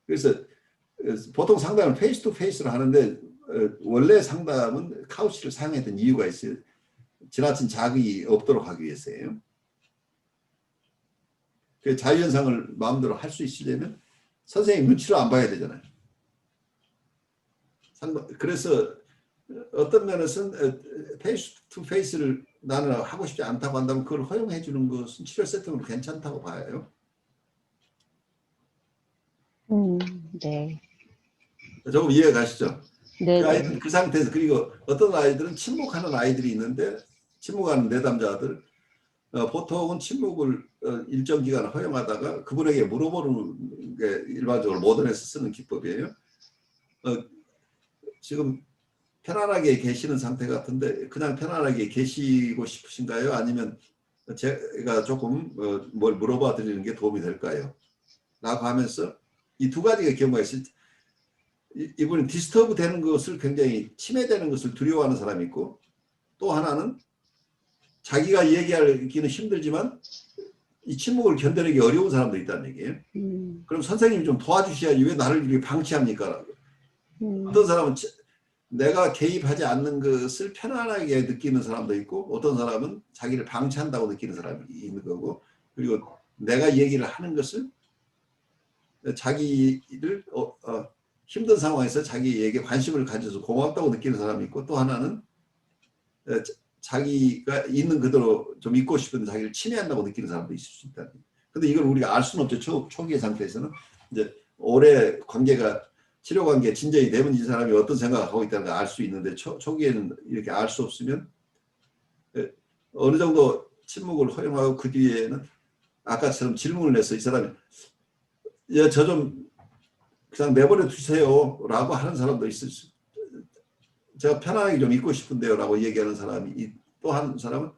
그래서 보통 상담을 페이스 투 페이스로 하는데 원래 상담은 카우치를 사용했던 이유가 있어요. 지나친 자극이 없도록 하기 위해서예요. 그 자유현상을 마음대로 할 수 있으려면 선생님 눈치를 안 봐야 되잖아요. 그래서 어떤 면에서는 페이스 투 페이스를 나는 하고 싶지 않다고 한다면 그걸 허용해 주는 것은 치료 세팅으로 괜찮다고 봐요. 네. 조금 이해가 가시죠? 네. 그 아이는 그 상태에서, 그리고 어떤 아이들은 침묵하는 아이들이 있는데, 침묵하는 내담자들, 보통은 침묵을 일정 기간 허용하다가 그분에게 물어보는 게 일반적으로 모던에서 쓰는 기법이에요. 지금 편안하게 계시는 상태 같은데 그냥 편안하게 계시고 싶으신가요? 아니면 제가 조금 뭘 물어봐 드리는 게 도움이 될까요? 라고 하면서 이 두 가지의 경우가 있어요. 이분은 디스터브 되는 것을, 굉장히 침해되는 것을 두려워하는 사람이 있고, 또 하나는 자기가 얘기하기는 힘들지만 이 침묵을 견뎌내기 어려운 사람도 있다는 얘기예요. 그럼 선생님이 좀 도와주셔야지 왜 나를 이렇게 방치합니까? 어떤 사람은 내가 개입하지 않는 것을 편안하게 느끼는 사람도 있고, 어떤 사람은 자기를 방치한다고 느끼는 사람이 있는 거고, 그리고 내가 얘기를 하는 것을 자기를 힘든 상황에서 자기에게 관심을 가져서 고맙다고 느끼는 사람이 있고, 또 하나는 자기가 있는 그대로 좀 있고 싶은데 자기를 침해한다고 느끼는 사람도 있을 수 있다. 근데 이걸 우리가 알 수는 없죠. 초기의 상태에서는. 이제 오래 관계가, 치료 관계 진전이 되면 이 사람이 어떤 생각을 하고 있다는 걸 알 수 있는데, 초기에는 이렇게 알 수 없으면 어느 정도 침묵을 허용하고 그 뒤에는 아까처럼 질문을 해서 이 사람이 저 좀 그냥 내버려 두세요 라고 하는 사람도 있을 수, 제가 편안하게 좀 있고 싶은데요 라고 얘기하는 사람이, 또 한 사람은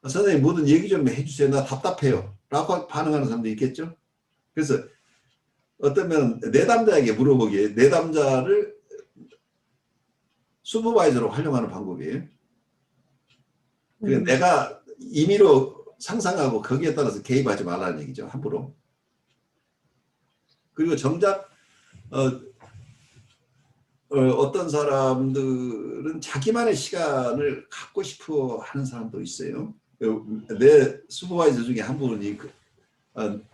선생님 뭐든 얘기 좀 해주세요, 나 답답해요 라고 반응하는 사람도 있겠죠. 그래서 어쩌면 내담자에게 물어보기에 내담자를 슈퍼바이저로 활용하는 방법이에요. 그러니까 내가 임의로 상상하고 거기에 따라서 개입하지 말라는 얘기죠, 함부로. 그리고 정작 어떤 사람들은 자기만의 시간을 갖고 싶어 하는 사람도 있어요. 내 슈퍼바이저 중에 한 분이,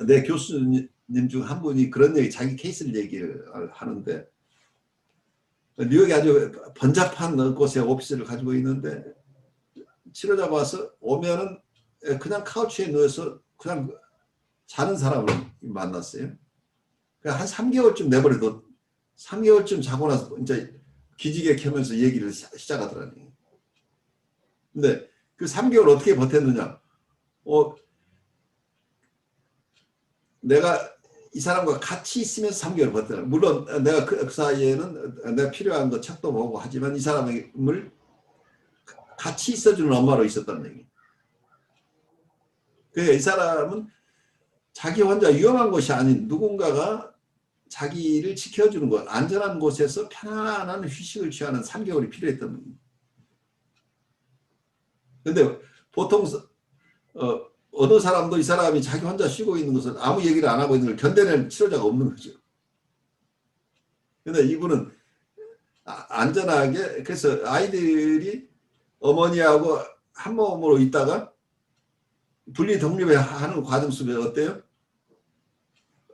내 교수님 중 한 분이 그런 얘기, 자기 케이스를 얘기를 하는데, 뉴욕에 아주 번잡한 곳에 오피스를 가지고 있는데 치료자가 와서 오면은 그냥 카우치에 누워서 그냥 자는 사람을 만났어요. 한 3개월쯤 내버려둬. 3개월쯤 자고 나서 이제 기지개 켜면서 얘기를 시작하더라니. 근데 그 3개월 어떻게 버텼느냐? 내가 이 사람과 같이 있으면서 3개월 버텨요. 물론 내가 그 사이에는 내가 필요한 거 책도 보고 하지만 이 사람을 같이 있어주는 엄마로 있었다는 얘기. 그러니까 이 사람은 자기 혼자 위험한 곳이 아닌 누군가가 자기를 지켜주는 것, 안전한 곳에서 편안한 휴식을 취하는 3개월이 필요했던 겁니다. 근데 보통 어느 사람도 이 사람이 자기 혼자 쉬고 있는 것을, 아무 얘기를 안 하고 있는 걸 견뎌낼 치료자가 없는 거죠. 근데 이분은 안전하게, 그래서 아이들이 어머니하고 한 몸으로 있다가 분리 독립하는 과정 속에 어때요?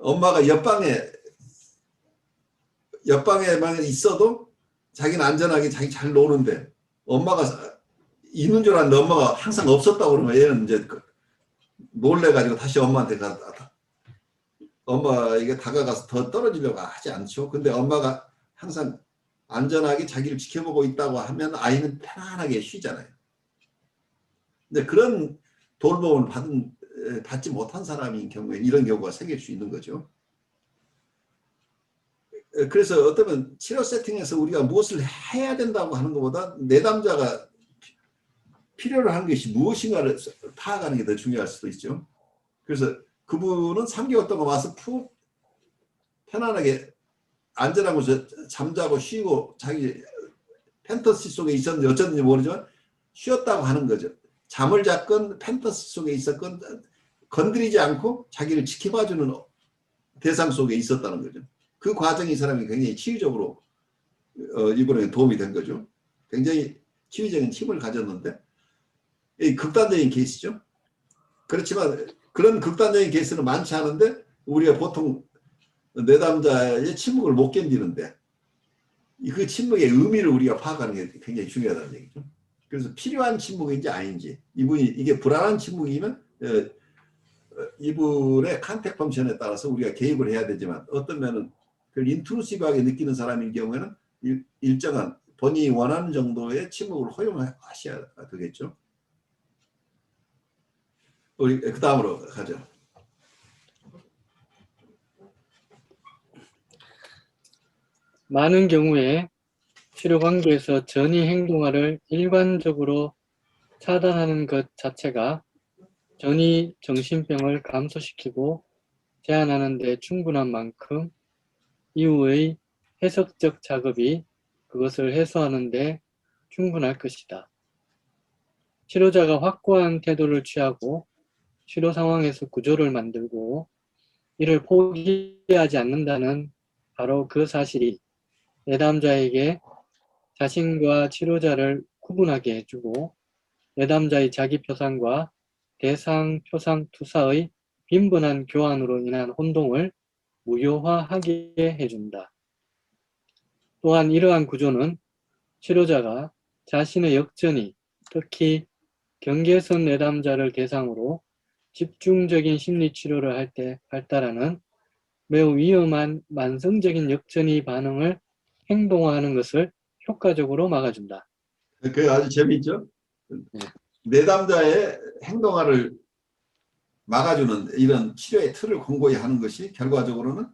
엄마가 옆방에만 있어도 자기는 안전하게 자기 잘 노는데, 엄마가 있는 줄 알았는데 엄마가 항상 없었다고 그러면 얘는 이제 놀래가지고 다시 엄마한테 엄마에게 다가가서 더 떨어지려고 하지 않죠. 근데 엄마가 항상 안전하게 자기를 지켜보고 있다고 하면 아이는 편안하게 쉬잖아요. 근데 그런 돌봄을 받지 못한 사람인 경우에 이런 경우가 생길 수 있는 거죠. 그래서 어쩌면 치료 세팅에서 우리가 무엇을 해야 된다고 하는 것보다 내담자가 필요로 하는 것이 무엇인가를 파악하는 게 더 중요할 수도 있죠. 그래서 그분은 3개월 동안 와서 푹 편안하게 안전한 곳에 잠자고 쉬고 자기 팬터시 속에 있었는지 어쩌는지 모르지만 쉬었다고 하는 거죠. 잠을 잤건 팬터시 속에 있었건 건드리지 않고 자기를 지켜봐주는 대상 속에 있었다는 거죠. 그 과정이 이 사람이 굉장히 치유적으로 이분에게 도움이 된 거죠. 굉장히 치유적인 힘을 가졌는데, 극단적인 케이스죠. 그렇지만 그런 극단적인 케이스는 많지 않은데 우리가 보통 내담자의 침묵을 못 견디는데 그 침묵의 의미를 우리가 파악하는 게 굉장히 중요하다는 얘기죠. 그래서 필요한 침묵인지 아닌지, 이분이 이게 불안한 침묵이면 이분의 컨택 펑션에 따라서 우리가 개입을 해야 되지만, 어떤 면은 그 인트루시브하게 느끼는 사람인 경우에는 일정한 본인이 원하는 정도의 침묵을 허용하셔야 되겠죠. 우리 그 다음으로 가죠. 많은 경우에 치료 관계에서 전이 행동화를 일관적으로 차단하는 것 자체가 전이 정신병을 감소시키고 제한하는 데 충분한 만큼 이후의 해석적 작업이 그것을 해소하는 데 충분할 것이다. 치료자가 확고한 태도를 취하고 치료 상황에서 구조를 만들고 이를 포기하지 않는다는 바로 그 사실이 내담자에게 자신과 치료자를 구분하게 해주고 내담자의 자기 표상과 대상 표상 투사의 빈번한 교환으로 인한 혼동을 무효화하게 해준다. 또한 이러한 구조는 치료자가 자신의 역전이, 특히 경계선 내담자를 대상으로 집중적인 심리치료를 할 때 발달하는 매우 위험한 만성적인 역전이 반응을 행동화하는 것을 효과적으로 막아준다. 그게 아주 재미있죠? 네. 내담자의 행동화를 막아주는 이런 치료의 틀을 공고히 하는 것이 결과적으로는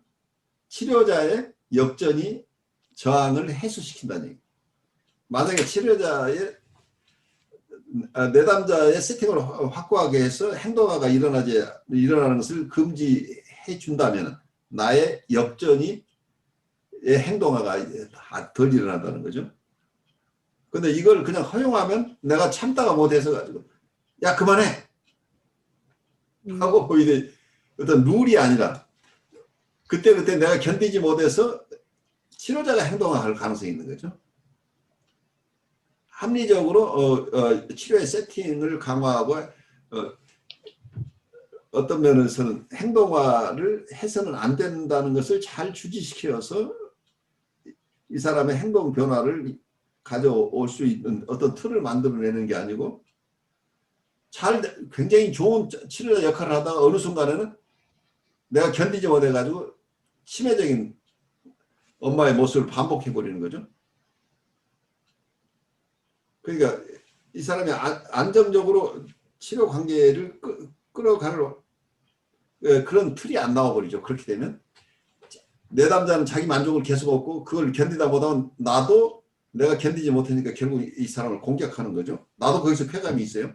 치료자의 역전이 저항을 해소시킨다는 얘기. 만약에 치료자의 내담자의 세팅을 확고하게 해서 행동화가 일어나는 것을 금지해 준다면 나의 역전이 행동화가 덜 일어난다는 거죠. 근데 이걸 그냥 허용하면 내가 참다가 못해서 가지고 야 그만해 하고 이제 어떤 룰이 아니라 그때 내가 견디지 못해서 치료자가 행동할 가능성이 있는 거죠. 합리적으로 치료의 세팅을 강화하고 어떤 면에서는 행동화를 해서는 안 된다는 것을 잘 주지시켜서 이 사람의 행동 변화를 가져올 수 있는 어떤 틀을 만들어내는 게 아니고 굉장히 좋은 치료자 역할을 하다가 어느 순간에는 내가 견디지 못해가지고 치매적인 엄마의 모습을 반복해버리는 거죠. 그러니까 이 사람이 안정적으로 치료 관계를 끌어가는 그런 틀이 안 나와버리죠. 그렇게 되면 내담자는 자기 만족을 계속 얻고 그걸 견디다 보다 나도 내가 견디지 못하니까 결국 이 사람을 공격하는 거죠. 나도 거기서 쾌감이 있어요.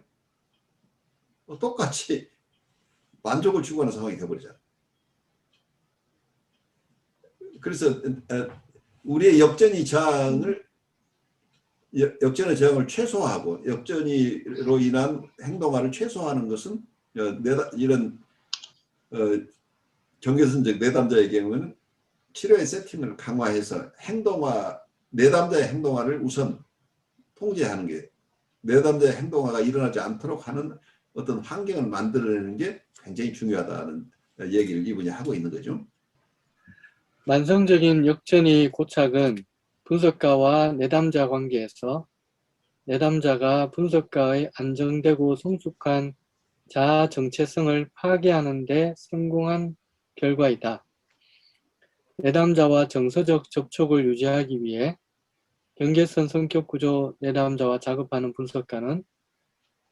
똑같이 만족을 추구하는 상황이 되어버리잖아요. 그래서 우리의 역전의 저항을 최소화하고 역전으로 인한 행동화를 최소화하는 것은 이런 경계선적 내담자의 경우는 치료의 세팅을 강화해서 내담자의 행동화를 우선 통제하는 게, 내담자의 행동화가 일어나지 않도록 하는 어떤 환경을 만들어내는 게 굉장히 중요하다는 얘기를 이분이 하고 있는 거죠. 만성적인 역전의 고착은 분석가와 내담자 관계에서 내담자가 분석가의 안정되고 성숙한 자아 정체성을 파괴하는 데 성공한 결과이다. 내담자와 정서적 접촉을 유지하기 위해 경계선 성격 구조 내담자와 작업하는 분석가는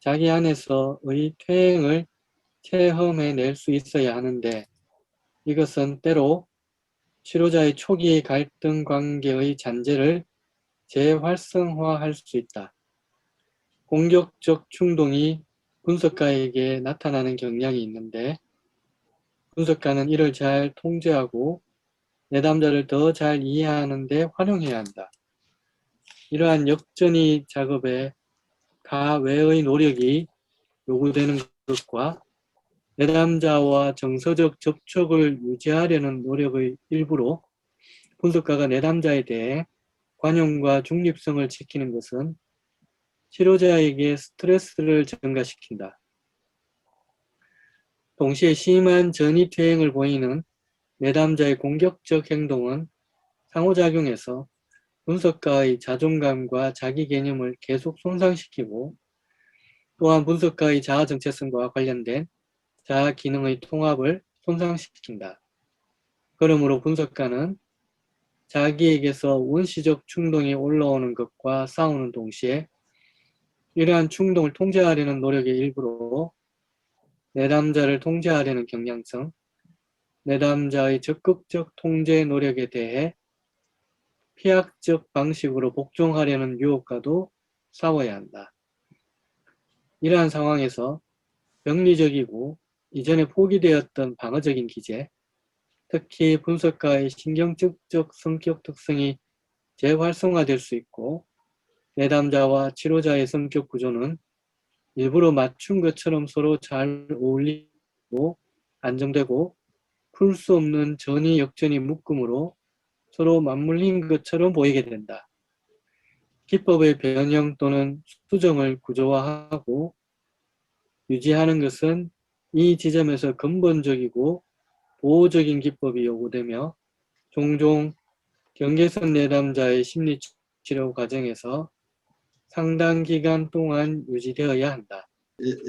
자기 안에서의 퇴행을 체험해낼 수 있어야 하는데 이것은 때로 치료자의 초기 갈등 관계의 잔재를 재활성화할 수 있다. 공격적 충동이 분석가에게 나타나는 경향이 있는데 분석가는 이를 잘 통제하고 내담자를 더 잘 이해하는 데 활용해야 한다. 이러한 역전의 작업에 가외의 노력이 요구되는 것과 내담자와 정서적 접촉을 유지하려는 노력의 일부로 분석가가 내담자에 대해 관용과 중립성을 지키는 것은 치료자에게 스트레스를 증가시킨다. 동시에 심한 전이퇴행을 보이는 내담자의 공격적 행동은 상호작용해서 분석가의 자존감과 자기 개념을 계속 손상시키고 또한 분석가의 자아 정체성과 관련된 자아 기능의 통합을 손상시킨다. 그러므로 분석가는 자기에게서 원시적 충동이 올라오는 것과 싸우는 동시에 이러한 충동을 통제하려는 노력의 일부로 내담자를 통제하려는 경향성, 내담자의 적극적 통제 노력에 대해 피학적 방식으로 복종하려는 유혹과도 싸워야 한다. 이러한 상황에서 병리적이고 이전에 포기되었던 방어적인 기제, 특히 분석가의 신경증적 성격 특성이 재활성화될 수 있고 내담자와 치료자의 성격 구조는 일부러 맞춘 것처럼 서로 잘 어울리고 안정되고 풀 수 없는 전이 역전이 묶음으로 서로 맞물린 것처럼 보이게 된다. 기법의 변형 또는 수정을 구조화하고 유지하는 것은 이 지점에서 근본적이고 보호적인 기법이 요구되며 종종 경계선 내담자의 심리치료 과정에서 상당 기간 동안 유지되어야 한다.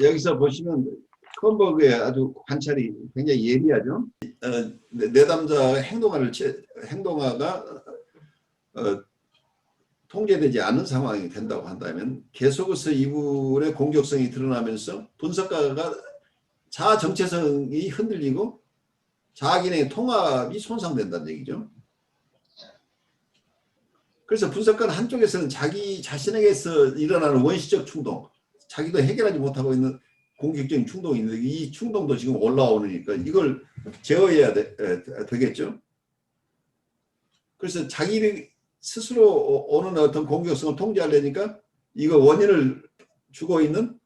여기서 보시면 컴버그의 아주 관찰이 굉장히 예리하죠. 내담자 행동화가 통제되지 않은 상황이 된다고 한다면 계속해서 이분의 공격성이 드러나면서 분석가가 자아 정체성이 흔들리고 자기의 통합이 손상된다는 얘기죠. 그래서 분석가는 한쪽에서는 자기 자신에게서 일어나는 원시적 충동, 자기도 해결하지 못하고 있는 공격적인 충동이 있는데 이 충동도 지금 올라오니까 이걸 제어해야 되겠죠. 그래서 자기 스스로 오는 어떤 공격성을 통제하려니까 이거 원인을 주고 있는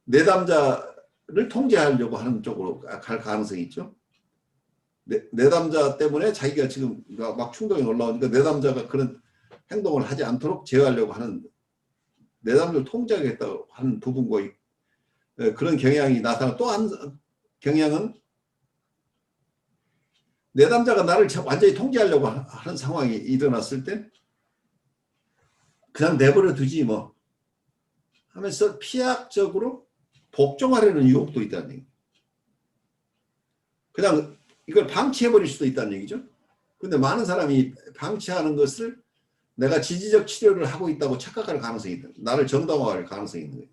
내담자를 통제하려고 하는 쪽으로 갈 가능성이 있죠. 내담자 때문에 자기가 지금 막 충동이 올라오니까 내담자가 그런 행동을 하지 않도록 제어하려고 하는 내담자를 통제하겠다고 하는 부분과 그런 경향이 나타나 또 한 경향은 내담자가 나를 완전히 통제하려고 하는 상황이 일어났을 때 그냥 내버려 두지 뭐 하면서 피학적으로 복종하려는 유혹도 있다는 얘기. 그냥 이걸 방치해버릴 수도 있다는 얘기죠. 근데 많은 사람이 방치하는 것을 내가 지지적 치료를 하고 있다고 착각할 가능성이 있다. 나를 정당화할 가능성이 있는 거예요.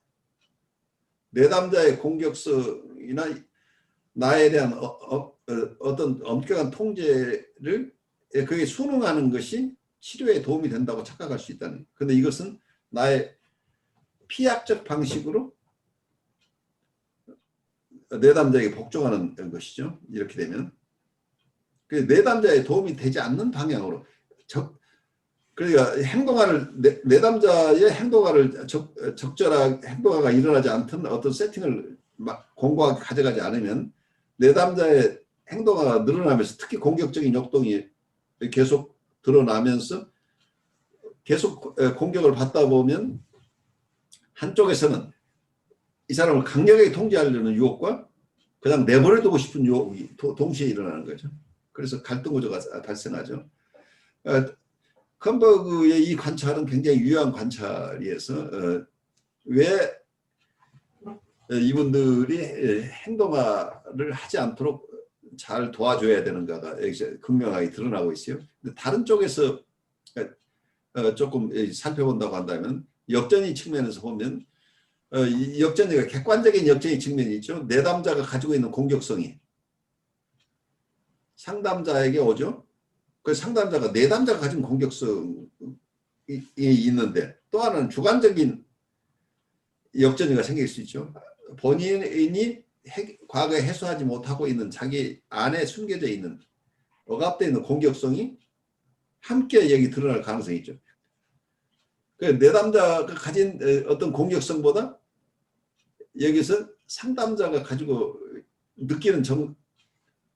내담자의 공격성이나 나에 대한 어떤 엄격한 통제를 그게 순응하는 것이 치료에 도움이 된다고 착각할 수 있다는 거예요. 근데 이것은 나의 피학적 방식으로 내담자에게 복종하는 것이죠. 이렇게 되면. 내담자에 도움이 되지 않는 방향으로 그러니까 내담자의 행동화를 적절하게 행동화가 일어나지 않던 어떤 세팅을 막 공고하게 가져가지 않으면 내담자의 행동화가 늘어나면서 특히 공격적인 역동이 계속 드러나면서 계속 공격을 받다 보면 한쪽에서는 이 사람을 강력하게 통제하려는 유혹과 그냥 내버려두고 싶은 유혹이 동시에 일어나는 거죠. 그래서 갈등 구조가 발생하죠. 컴버그의 이 관찰은 굉장히 유효한 관찰이어서 왜 이분들이 행동화를 하지 않도록 잘 도와줘야 되는가가 여기서 극명하게 드러나고 있어요. 근데 다른 쪽에서 조금 살펴본다고 한다면 역전의 측면에서 보면 이 역전이가 객관적인 역전의 측면이 있죠. 내담자가 가지고 있는 공격성이 상담자에게 오죠. 그 상담자가 내담자가 가진 공격성이 있는데 또 하나는 주관적인 역전이가 생길 수 있죠. 본인이 과거에 해소하지 못하고 있는 자기 안에 숨겨져 있는 억압되어 있는 공격성이 함께 여기 드러날 가능성이 있죠. 그 내담자가 가진 어떤 공격성보다 여기서 상담자가 가지고 느끼는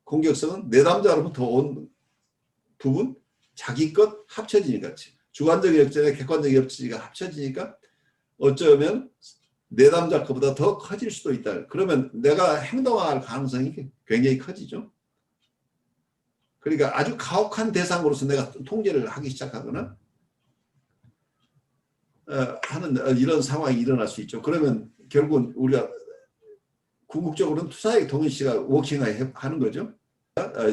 공격성은 내담자로부터 온 부분, 자기 것 합쳐지니까 주관적 역전과 객관적 역전이 합쳐지니까 어쩌면 내담자 것보다 더 커질 수도 있다. 그러면 내가 행동할 가능성이 굉장히 커지죠. 그러니까 아주 가혹한 대상으로서 내가 통제를 하기 시작하거나 하는 이런 상황이 일어날 수 있죠. 그러면 결국은 우리가 궁극적으로는 투사의 동일시가 워킹하는 거죠.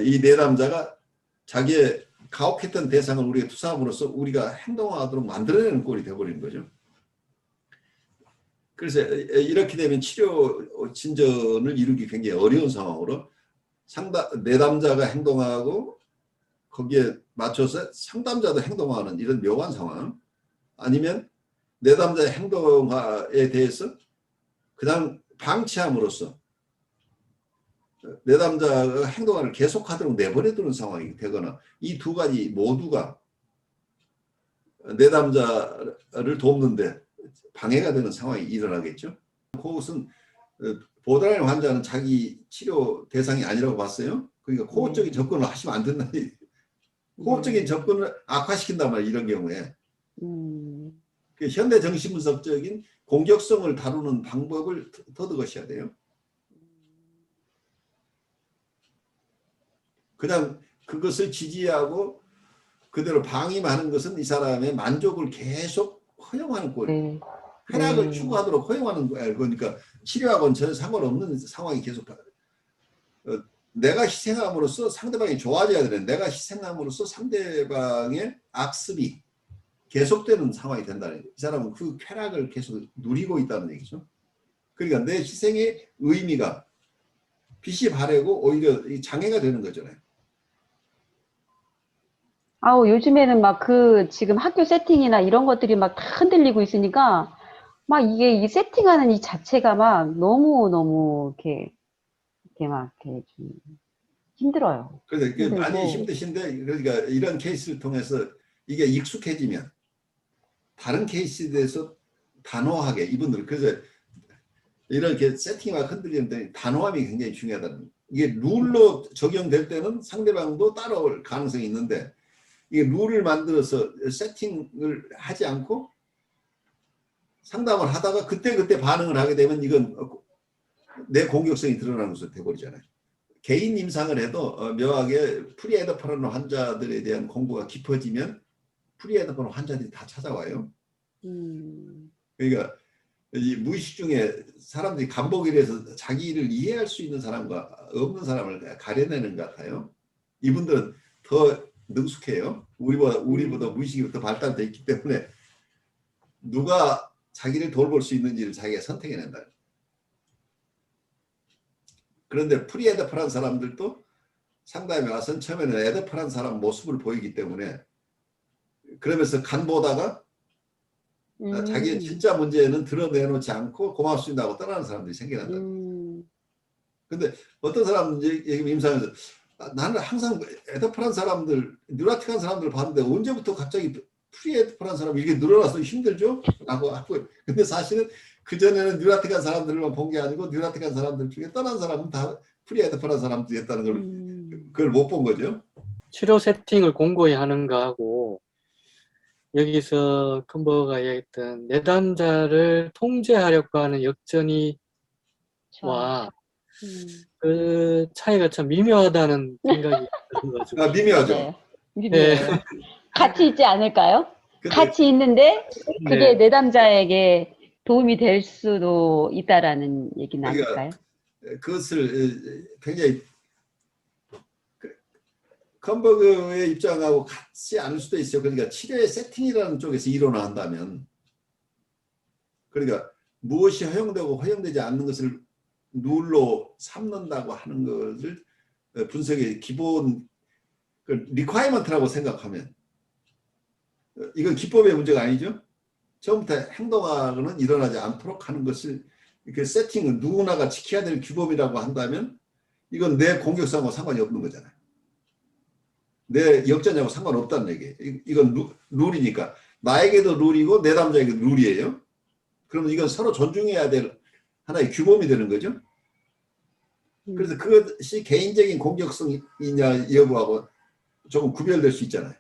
이 내담자가 자기의 가혹했던 대상을 우리가 투사함으로써 우리가 행동하도록 만들어내는 꼴이 되어버리는 거죠. 그래서 이렇게 되면 치료 진전을 이루기 굉장히 어려운 상황으로 내담자가 행동하고 거기에 맞춰서 상담자도 행동하는 이런 묘한 상황, 아니면 내담자의 행동에 대해서 그냥 방치함으로써 내담자가 행동을 계속하도록 내버려두는 상황이 되거나, 이 두 가지 모두가 내담자를 돕는데 방해가 되는 상황이 일어나겠죠. 그것은 보더라인 환자는 자기 치료 대상이 아니라고 봤어요. 그러니까 호흡적인 접근을 하시면 안 된다는 얘기예요. 호흡적인 접근을 악화시킨단 말이에요. 이런 경우에. 그 현대 정신분석적인 공격성을 다루는 방법을 터득하셔야 돼요. 그냥 그것을 지지하고 그대로 방임하는 것은 이 사람의 만족을 계속 허용하는 꼴이에요. 쾌락을 추구하도록 허용하는 거예요. 그러니까 치료하고는 전혀 상관없는 상황이 계속 내가 희생함으로써 상대방이 좋아져야 되는데 내가 희생함으로써 상대방의 악습이 계속되는 상황이 된다는 거예요. 이 사람은 그 쾌락을 계속 누리고 있다는 얘기죠. 그러니까 내 희생의 의미가 빛이 바래고 오히려 장애가 되는 거잖아요. 아우, 요즘에는 막 지금 학교 세팅이나 이런 것들이 막 다 흔들리고 있으니까, 막 이 세팅하는 이 자체가 막 너무 이렇게 좀 힘들어요. 그래서 힘들고. 많이 힘드신데, 그러니까 이런 케이스를 통해서 이게 익숙해지면 다른 케이스에 대해서 단호하게 이분들, 그래서 이렇게 세팅이 막 흔들리는데 단호함이 굉장히 중요하다는, 이게 룰로 적용될 때는 상대방도 따라올 가능성이 있는데, 이게 룰을 만들어서 세팅을 하지 않고 상담을 하다가 그때 반응을 하게 되면 이건 내 공격성이 드러나는 것으로 돼버리잖아요. 개인 임상을 해도 묘하게 프리에더퍼런 환자들에 대한 공부가 깊어지면 프리에더퍼런 환자들이 다 찾아와요. 그러니까 이 무의식 중에 사람들이 간보기를 해서 자기를 이해할 수 있는 사람과 없는 사람을 가려내는 것 같아요. 이분들은 더 능숙해요. 우리보다 무의식이 더 발달되어 있기 때문에 누가 자기를 돌볼 수 있는지를 자기가 선택해낸다. 그런데 프리에더퍼런 사람들도 상담에 와서는 처음에는 에더퍼런 사람 모습을 보이기 때문에 그러면서 간보다가 자기의 진짜 문제는 드러내놓지 않고 고맙습니다 하고 떠나는 사람들이 생겨난다. 근데 어떤 사람은 임상에서 나는 항상 에더퍼런 사람들, 뉴라틱한 사람들을 봤는데 언제부터 갑자기 프리에더퍼런 사람이 이게 늘어나서 힘들죠? 라고 하고, 근데 사실은 그전에는 뉴라틱한 사람들만 본 게 아니고 뉴라틱한 사람들 중에 떠난 사람은 다 프리에더퍼런 사람들이었다는 걸 그걸 못 본 거죠. 치료 세팅을 공고히 하는 거하고 여기서 컴버가 얘기했던 내담자를 통제하려고 하는 역전이와 그 차이가 참 미묘하다는 생각이 들어가지고. 미묘하죠. 네. 미묘해요. 같이 있지 않을까요? 근데, 같이 있는데 그게 네. 내담자에게 도움이 될 수도 있다라는 얘기는 아닐까요? 그것을 굉장히 컴버그의 입장하고 같지 않을 수도 있어요. 그러니까 치료의 세팅이라는 쪽에서 이론화한다면, 그러니까 무엇이 허용되고 허용되지 않는 것을 룰로 삼는다고 하는 것을 분석의 기본 리콰이먼트라고 생각하면 이건 기법의 문제가 아니죠. 처음부터 행동하고는 일어나지 않도록 하는 것을 이렇게 세팅은 누구나가 지켜야 될 규범이라고 한다면 이건 내 공격성하고 상관이 없는 거잖아요. 내 역전하고 상관없다는 얘기예요. 이건 룰이니까. 나에게도 룰이고 내담자에게도 룰이에요. 그러면 이건 서로 존중해야 될 하나의 규범이 되는 거죠. 그래서 그것이 개인적인 공격성이냐 여부하고 조금 구별될 수 있잖아요.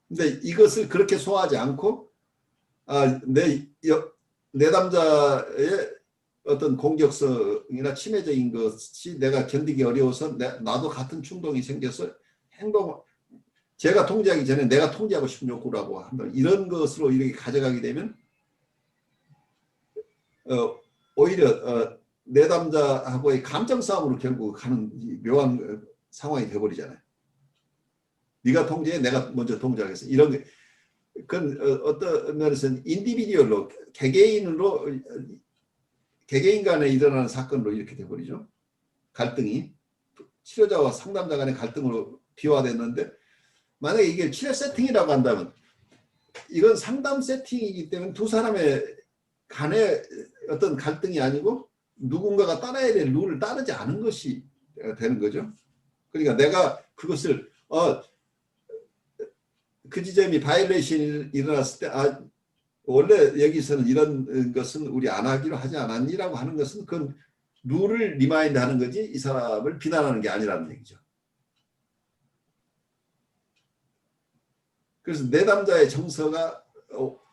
근데 이것을 그렇게 소화하지 않고 내 내담자의 어떤 공격성이나 침해적인 것이 내가 견디기 어려워서 나도 같은 충동이 생겨서 제가 통제하기 전에 내가 통제하고 싶은 욕구라고 한다. 이런 것으로 이렇게 가져가게 되면 오히려 내담자하고의 감정 싸움으로 결국 가는 묘한 상황이 되어버리잖아요. 네가 통제해, 내가 먼저 통제하겠어. 이런 게 그건 어떤 면에서는 인디비디얼로 개개인 간에 일어나는 사건으로 이렇게 돼버리죠. 갈등이 치료자와 상담자 간의 갈등으로 비화됐는데 만약에 이게 치료 세팅이라고 한다면 이건 상담 세팅이기 때문에 두 사람의 간의 어떤 갈등이 아니고 누군가가 따라야 될 룰을 따르지 않은 것이 되는 거죠. 그러니까 내가 그것을 그 지점이 바이올레이션이 일어났을 때 원래 여기서는 이런 것은 우리 안 하기로 하지 않았니라고 하는 것은 그 룰을 리마인드 하는 거지 이 사람을 비난하는 게 아니라는 얘기죠. 그래서 내담자의 정서가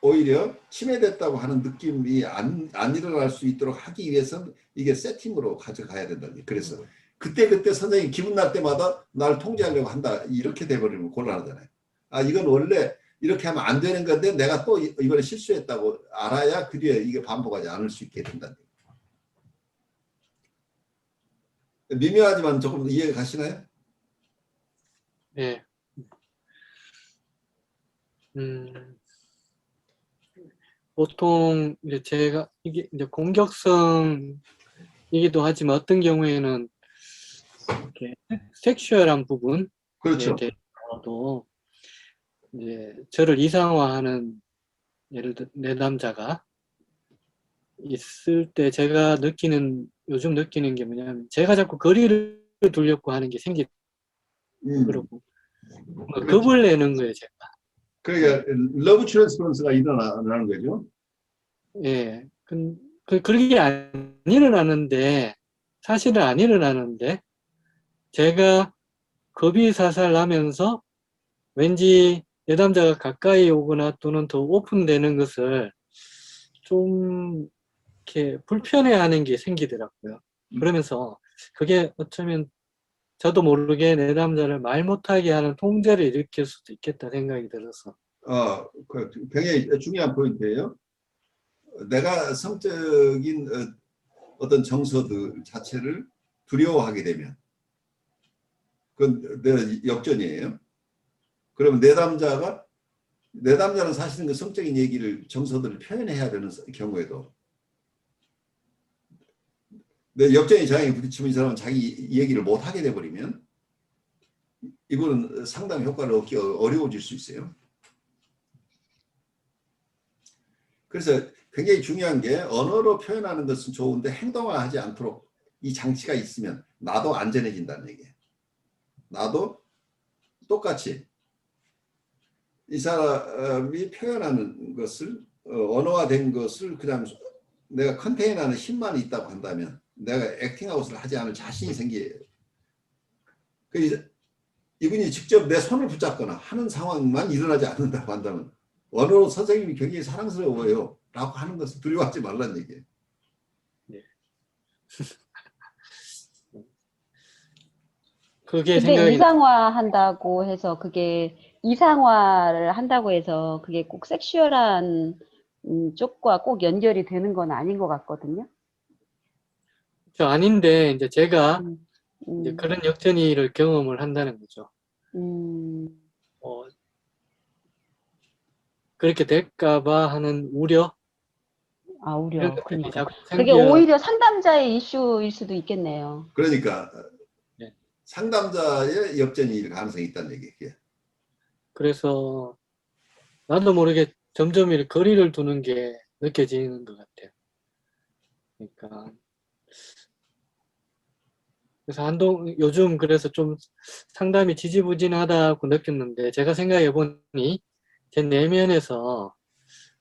오히려 침해됐다고 하는 느낌이 안 일어날 수 있도록 하기 위해서는 이게 세팅으로 가져가야 된다는 얘기. 그래서 그때 선생님이 기분 날 때마다 날 통제하려고 한다 이렇게 돼버리면 곤란하잖아요. 이건 원래 이렇게 하면 안 되는 건데 내가 또 이번에 실수했다고 알아야 그 뒤에 이게 반복하지 않을 수 있게 된다는 얘기. 미묘하지만 조금 이해가 가시나요? 네. 보통 이제 제가 이게 이제 공격성이기도 하지만 어떤 경우에는 이렇게 섹슈얼한 부분에 그렇죠. 대해서도 이제 저를 이상화하는 예를 들어 내담자가 있을 때 제가 요즘 느끼는 게 뭐냐면 제가 자꾸 거리를 두려고 하는 게 생기더라고. 겁을 내는 거예요, 제가. 그러니까 러브 트랜스퍼런스가 일어나는 거죠. 예. 그게 안 일어나는데, 사실은 안 일어나는데, 제가 겁이 살살 나면서 왠지 내담자가 가까이 오거나 또는 더 오픈되는 것을 좀 이렇게 불편해하는 게 생기더라고요. 그러면서 그게 어쩌면 저도 모르게 내담자를 말 못하게 하는 통제를 일으킬 수도 있겠다 생각이 들어서. 굉장히 중요한 포인트예요. 내가 성적인 어떤 정서들 자체를 두려워하게 되면 그건 내 역전이에요. 그러면 내담자는 사실은 그 성적인 얘기를 정서들을 표현해야 되는 경우에도 내 역전의 장애에 부딪히면 이 사람은 자기 얘기를 못하게 돼버리면 이거는 상담 효과를 얻기 어려워질 수 있어요. 그래서 굉장히 중요한 게 언어로 표현하는 것은 좋은데 행동화하지 않도록 이 장치가 있으면 나도 안전해진다는 얘기예요. 나도 똑같이 이 사람이 표현하는 것을 언어화된 것을 그냥 내가 컨테인하는 힘만 있다고 한다면 내가 액팅아웃을 하지 않을 자신이 생겨요. 이분이 직접 내 손을 붙잡거나 하는 상황만 일어나지 않는다고 한다면 언어로 선생님이 굉장히 사랑스러워요 라고 하는 것을 두려워하지 말라는 얘기예요. 네. 그게 근데 생각이 이상화한다고 해서 이상화를 한다고 해서 그게 꼭 섹슈얼한 쪽과 꼭 연결이 되는 건 아닌 것 같거든요. 아닌데 이제 제가 이제 음, 그런 역전이를 경험을 한다는 거죠. 그렇게 될까봐 하는 우려 이런 우려. 것들이 그러니까. 자꾸 그게 오히려 상담자의 이슈일 수도 있겠네요. 그러니까 네. 상담자의 역전일 가능성이 있다는 얘기예요. 그래서 나도 모르게 점점 이렇게 거리를 두는 게 느껴지는 것 같아요. 그러니까 그래서 요즘 그래서 좀 상담이 지지부진하다고 느꼈는데 제가 생각해 보니 제 내면에서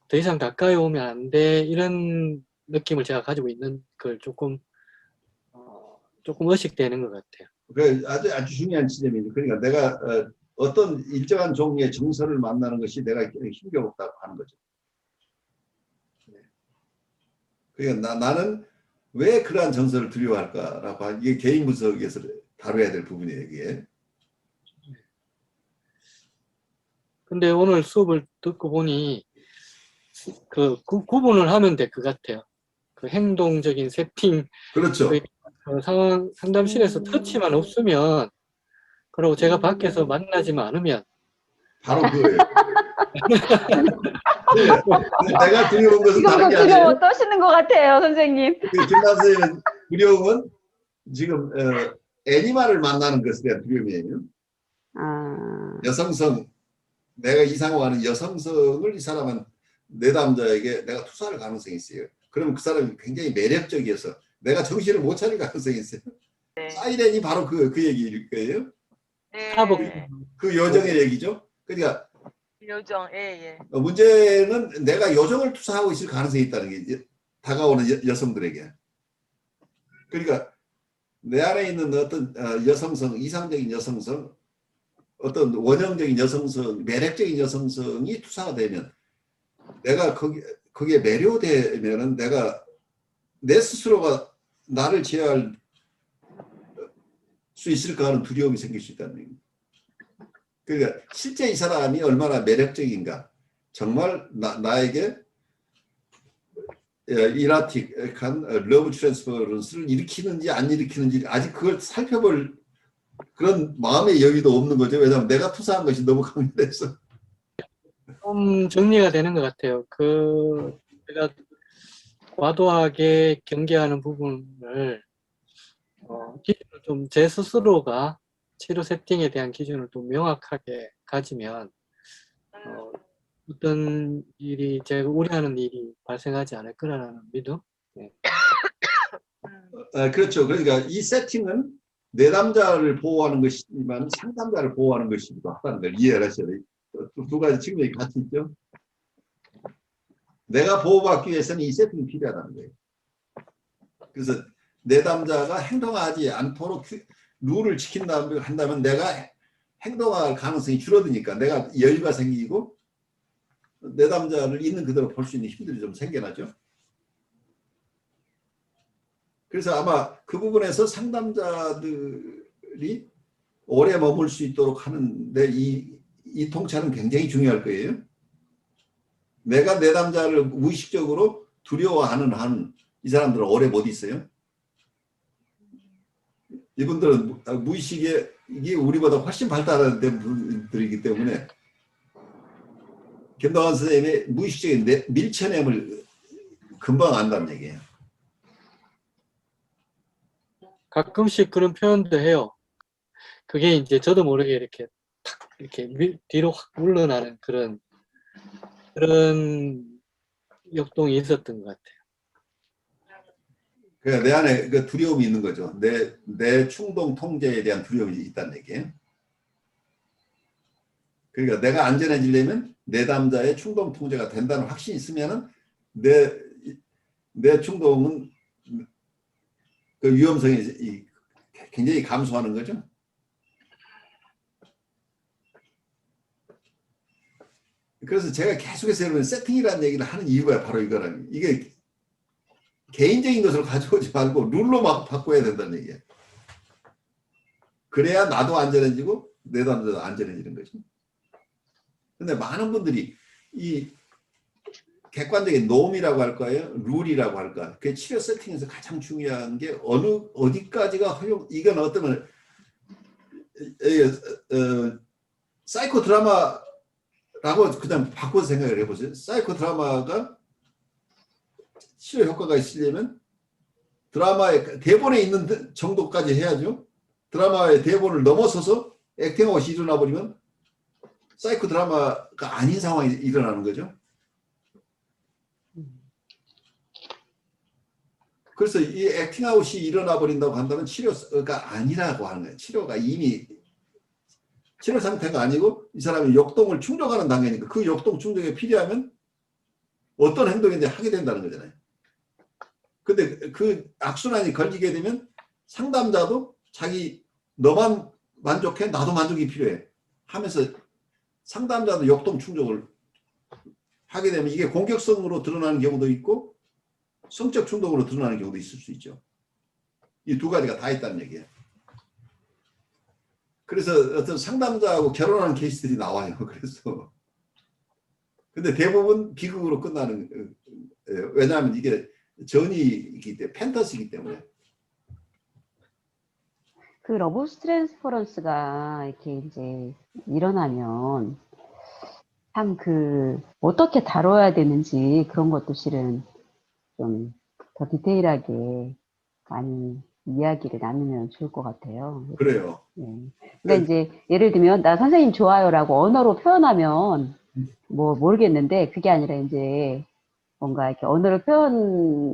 더 이상 가까이 오면 안 돼 이런 느낌을 제가 가지고 있는 걸 조금 의식되는 것 같아요. 그 아주 중요한 지점이죠. 그러니까 내가 어떤 일정한 종류의 정서를 만나는 것이 내가 힘겨웠다고 하는 거죠. 그러니까 나는 왜 그러한 전설을 두려워할까라고 하는 이게 개인 분석에서 다뤄야 될 부분이에요, 이게. 근데 오늘 수업을 듣고 보니 그 구분을 하면 될 것 같아요. 그 행동적인 세팅, 그렇죠. 그 상황 상담실에서 터치만 없으면, 그리고 제가 밖에서 만나지만 않으면, 바로 그거예요. 내가 두려운 것은 지금 다른 그 게 두려움 아니에요. 떠시는 것 같아요, 선생님. 김남 선생님 두려움은 지금 애니멀을 만나는 것에 대한 두려움이에요. 아, 여성성, 내가 이상화하는 여성성을 이 사람은 내담자에게 내가 투사할 가능성이 있어요. 그러면 그 사람이 굉장히 매력적이어서 내가 정신을 못 차릴 가능성이 있어요. 사이렌이 바로 그 얘기일 거예요. 타복, 그 요정의 얘기죠. 그러니까 요정, 예. 문제는 내가 요정을 투사하고 있을 가능성이 있다는 게 다가오는 여성들에게. 그러니까 내 안에 있는 어떤 여성성, 이상적인 여성성, 어떤 원형적인 여성성, 매력적인 여성성이 투사가 되면 내가 거기에 매료되면은 내가 내 스스로가 나를 제어할 수 있을까 하는 두려움이 생길 수 있다는 얘기입니다. 그러니까 실제 이 사람이 얼마나 매력적인가, 정말 나에게 이라틱한 러브 트랜스퍼런스를 일으키는지 안 일으키는지 아직 그걸 살펴볼 그런 마음의 여유도 없는 거죠. 왜냐하면 내가 투사한 것이 너무 강렬해서. 좀 정리가 되는 것 같아요. 제가 과도하게 경계하는 부분을, 기준을 좀 제 스스로가 치료 세팅에 대한 기준을 좀 명확하게 가지면, 어떤 일이, 제가 우려하는 일이 발생하지 않을 거라는 믿음? 네. 그렇죠. 그러니까 이 세팅은 내담자를 보호하는 것이지만 상담자를 보호하는 것이기도 하다는 걸 이해를 하셔야 돼요. 두 가지 측면이 같이 있죠. 내가 보호받기 위해서는 이 세팅이 필요하다는 거예요. 그래서 내담자가 행동하지 않도록 룰을 한다면 내가 행동할 가능성이 줄어드니까 내가 여유가 생기고 내담자를 있는 그대로 볼 수 있는 힘들이 좀 생겨나죠. 그래서 아마 그 부분에서 상담자들이 오래 머물 수 있도록 하는데 이 통찰은 굉장히 중요할 거예요. 내가 내담자를 무의식적으로 두려워하는 한 이 사람들은 오래 못 있어요. 이분들은 무의식에 이게 우리보다 훨씬 발달한 분들이기 때문에 김동완 선생님의 무의식적인 밀쳐냄을 금방 안다는 얘기예요. 가끔씩 그런 표현도 해요. 그게 이제 저도 모르게 이렇게 탁 이렇게 뒤로 확 물러나는 그런 역동이 있었던 것 같아요. 그러니까 내 안에 그 두려움이 있는 거죠. 내 충동 통제에 대한 두려움이 있다는 얘기예요. 그러니까 내가 안전해지려면 내담자의 충동 통제가 된다는 확신이 있으면은 내 충동은 그 위험성이 굉장히 감소하는 거죠. 그래서 제가 계속해서 여러분 세팅이라는 얘기를 하는 이유가 바로 이거라는, 이게 개인적인 것을 가져오지 말고 룰로 막 바꿔야 된다는 얘기예요. 그래야 나도 안전해지고 내 남자도 안전해지는 거죠. 근데 많은 분들이 이 객관적인 놈이라고 할까요? 룰이라고 할까? 그 치료 세팅에서 가장 중요한 게 어디까지가 허용, 이건 어떤 사이코 드라마라고 그냥 바꿔서 생각을 해보세요. 사이코 드라마가 치료 효과가 있으려면 드라마의 대본에 있는 정도까지 해야죠. 드라마의 대본을 넘어서서 액팅아웃이 일어나 버리면 사이코 드라마가 아닌 상황이 일어나는 거죠. 그래서 이 액팅아웃이 일어나 버린다고 한다면 치료가 아니라고 하는 거예요. 치료가 이미 치료 상태가 아니고 이 사람이 역동을 충족하는 단계니까 그 역동 충족에 필요하면 어떤 행동인지 하게 된다는 거잖아요. 근데 그 악순환이 걸리게 되면 상담자도 자기 너만 만족해 나도 만족이 필요해 하면서 상담자도 역동 충족을 하게 되면 이게 공격성으로 드러나는 경우도 있고 성적 충동으로 드러나는 경우도 있을 수 있죠. 이 두 가지가 다 있다는 얘기예요. 그래서 어떤 상담자하고 결혼하는 케이스들이 나와요. 그래서 근데 대부분 비극으로 끝나는 왜냐하면 이게 전이이기 때문에 판타지이기 때문에. 그 러브 트랜스퍼런스가 이렇게 이제 일어나면 참 어떻게 다뤄야 되는지 그런 것도 실은 좀 더 디테일하게 많이 이야기를 나누면 좋을 것 같아요. 그래요. 예. 그러니까 이제 예를 들면 나 선생님 좋아요라고 언어로 표현하면 뭐 모르겠는데 그게 아니라 이제 뭔가 이렇게 언어를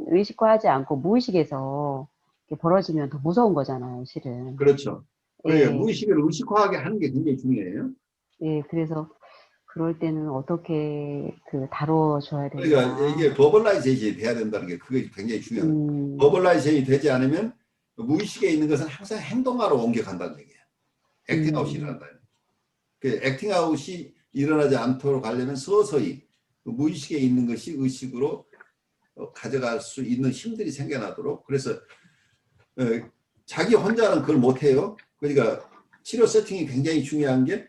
의식화하지 않고 무의식에서 이렇게 벌어지면 더 무서운 거잖아요, 실은. 그렇죠. 예. 무의식을 의식화하게 하는 게 굉장히 중요해요. 예, 그래서 그럴 때는 어떻게 다뤄줘야 되나. 그러니까 이게 버벌라이제이션이 돼야 된다는 게 그게 굉장히 중요합니다. 버벌라이제이션이 되지 않으면 무의식에 있는 것은 항상 행동하러 옮겨간다는 얘기예요. 액팅아웃이 일어난다. 그 액팅아웃이 일어나지 않도록 하려면 서서히 무의식에 있는 것이 의식으로 가져갈 수 있는 힘들이 생겨나도록. 그래서 자기 혼자는 그걸 못해요. 그러니까 치료 세팅이 굉장히 중요한 게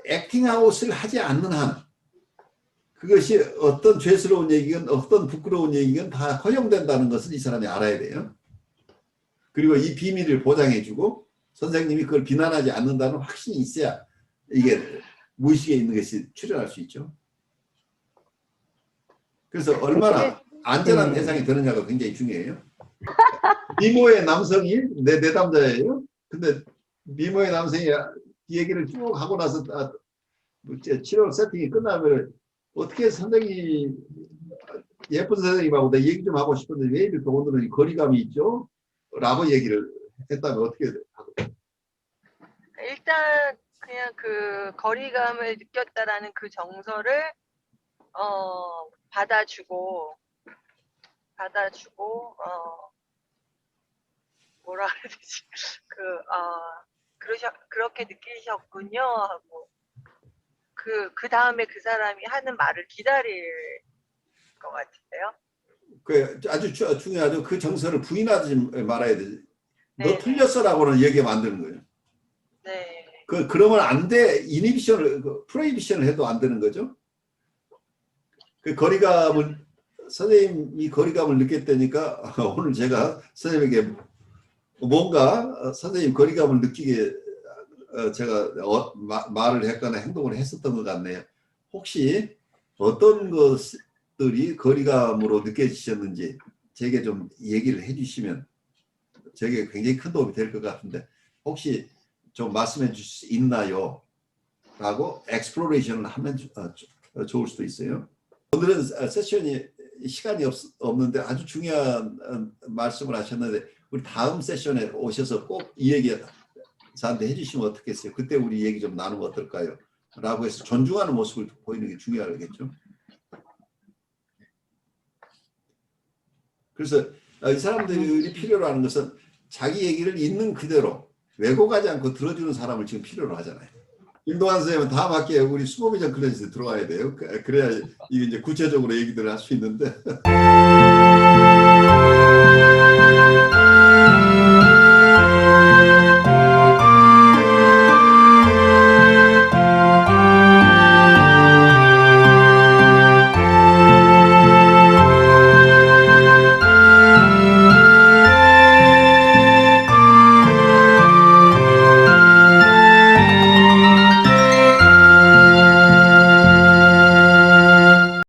액팅아웃을 하지 않는 한 그것이 어떤 죄스러운 얘기건 어떤 부끄러운 얘기건 다 허용된다는 것을 이 사람이 알아야 돼요. 그리고 이 비밀을 보장해주고 선생님이 그걸 비난하지 않는다는 확신이 있어야 이게 무의식에 있는 것이 출현할 수 있죠. 그래서 얼마나 안전한 대상이 되느냐가 굉장히 중요해요. 미모의 남성이 내 내담자예요. 근데 미모의 남성이 이 얘기를 쭉 하고 나서 치료 세팅이 끝나면 어떻게 선생님이 예쁜 선생님하고 내 얘기 좀 하고 싶은데 왜 이렇게 오늘은 거리감이 있죠? 라고 얘기를 했다면 어떻게 하고? 일단 그냥 그 거리감을 느꼈다라는 그 정서를 받아주고 뭐라 해야 되지? 그렇게 느끼셨군요 하고 그 다음에 그 사람이 하는 말을 기다릴 것 같은데요. 그 아주 중요하죠. 그 정서를 부인하지 말아야 돼. 너 네. 틀렸어라고는 얘기 만드는 거예요. 네. 그러면 안 돼. 이니비션을 프로히비션을 해도 안 되는 거죠. 그 거리감을 선생님이 거리감을 느꼈다니까 오늘 제가 선생님에게 뭔가 선생님 거리감을 느끼게 제가 말을 했거나 행동을 했었던 것 같네요. 혹시 어떤 것들이 거리감으로 느껴지셨는지 제게 좀 얘기를 해주시면 제게 굉장히 큰 도움이 될 것 같은데 혹시 좀 말씀해 주실 수 있나요? 라고 엑스플로레이션을 하면 좋을 수도 있어요. 오늘은 세션이 시간이 없는데 아주 중요한 말씀을 하셨는데 우리 다음 세션에 오셔서 꼭 이 얘기 저한테 해주시면 어떻겠어요? 그때 우리 얘기 좀 나누면 어떨까요? 라고 해서 존중하는 모습을 보이는 게 중요하겠죠. 그래서 이 사람들이 필요로 하는 것은 자기 얘기를 있는 그대로 왜곡하지 않고 들어주는 사람을 지금 필요로 하잖아요. 김동환 선생님은 다음 학기에 우리 수모비전 클래스에 들어와야 돼요. 그래야 이게 이제 구체적으로 얘기들을 할 수 있는데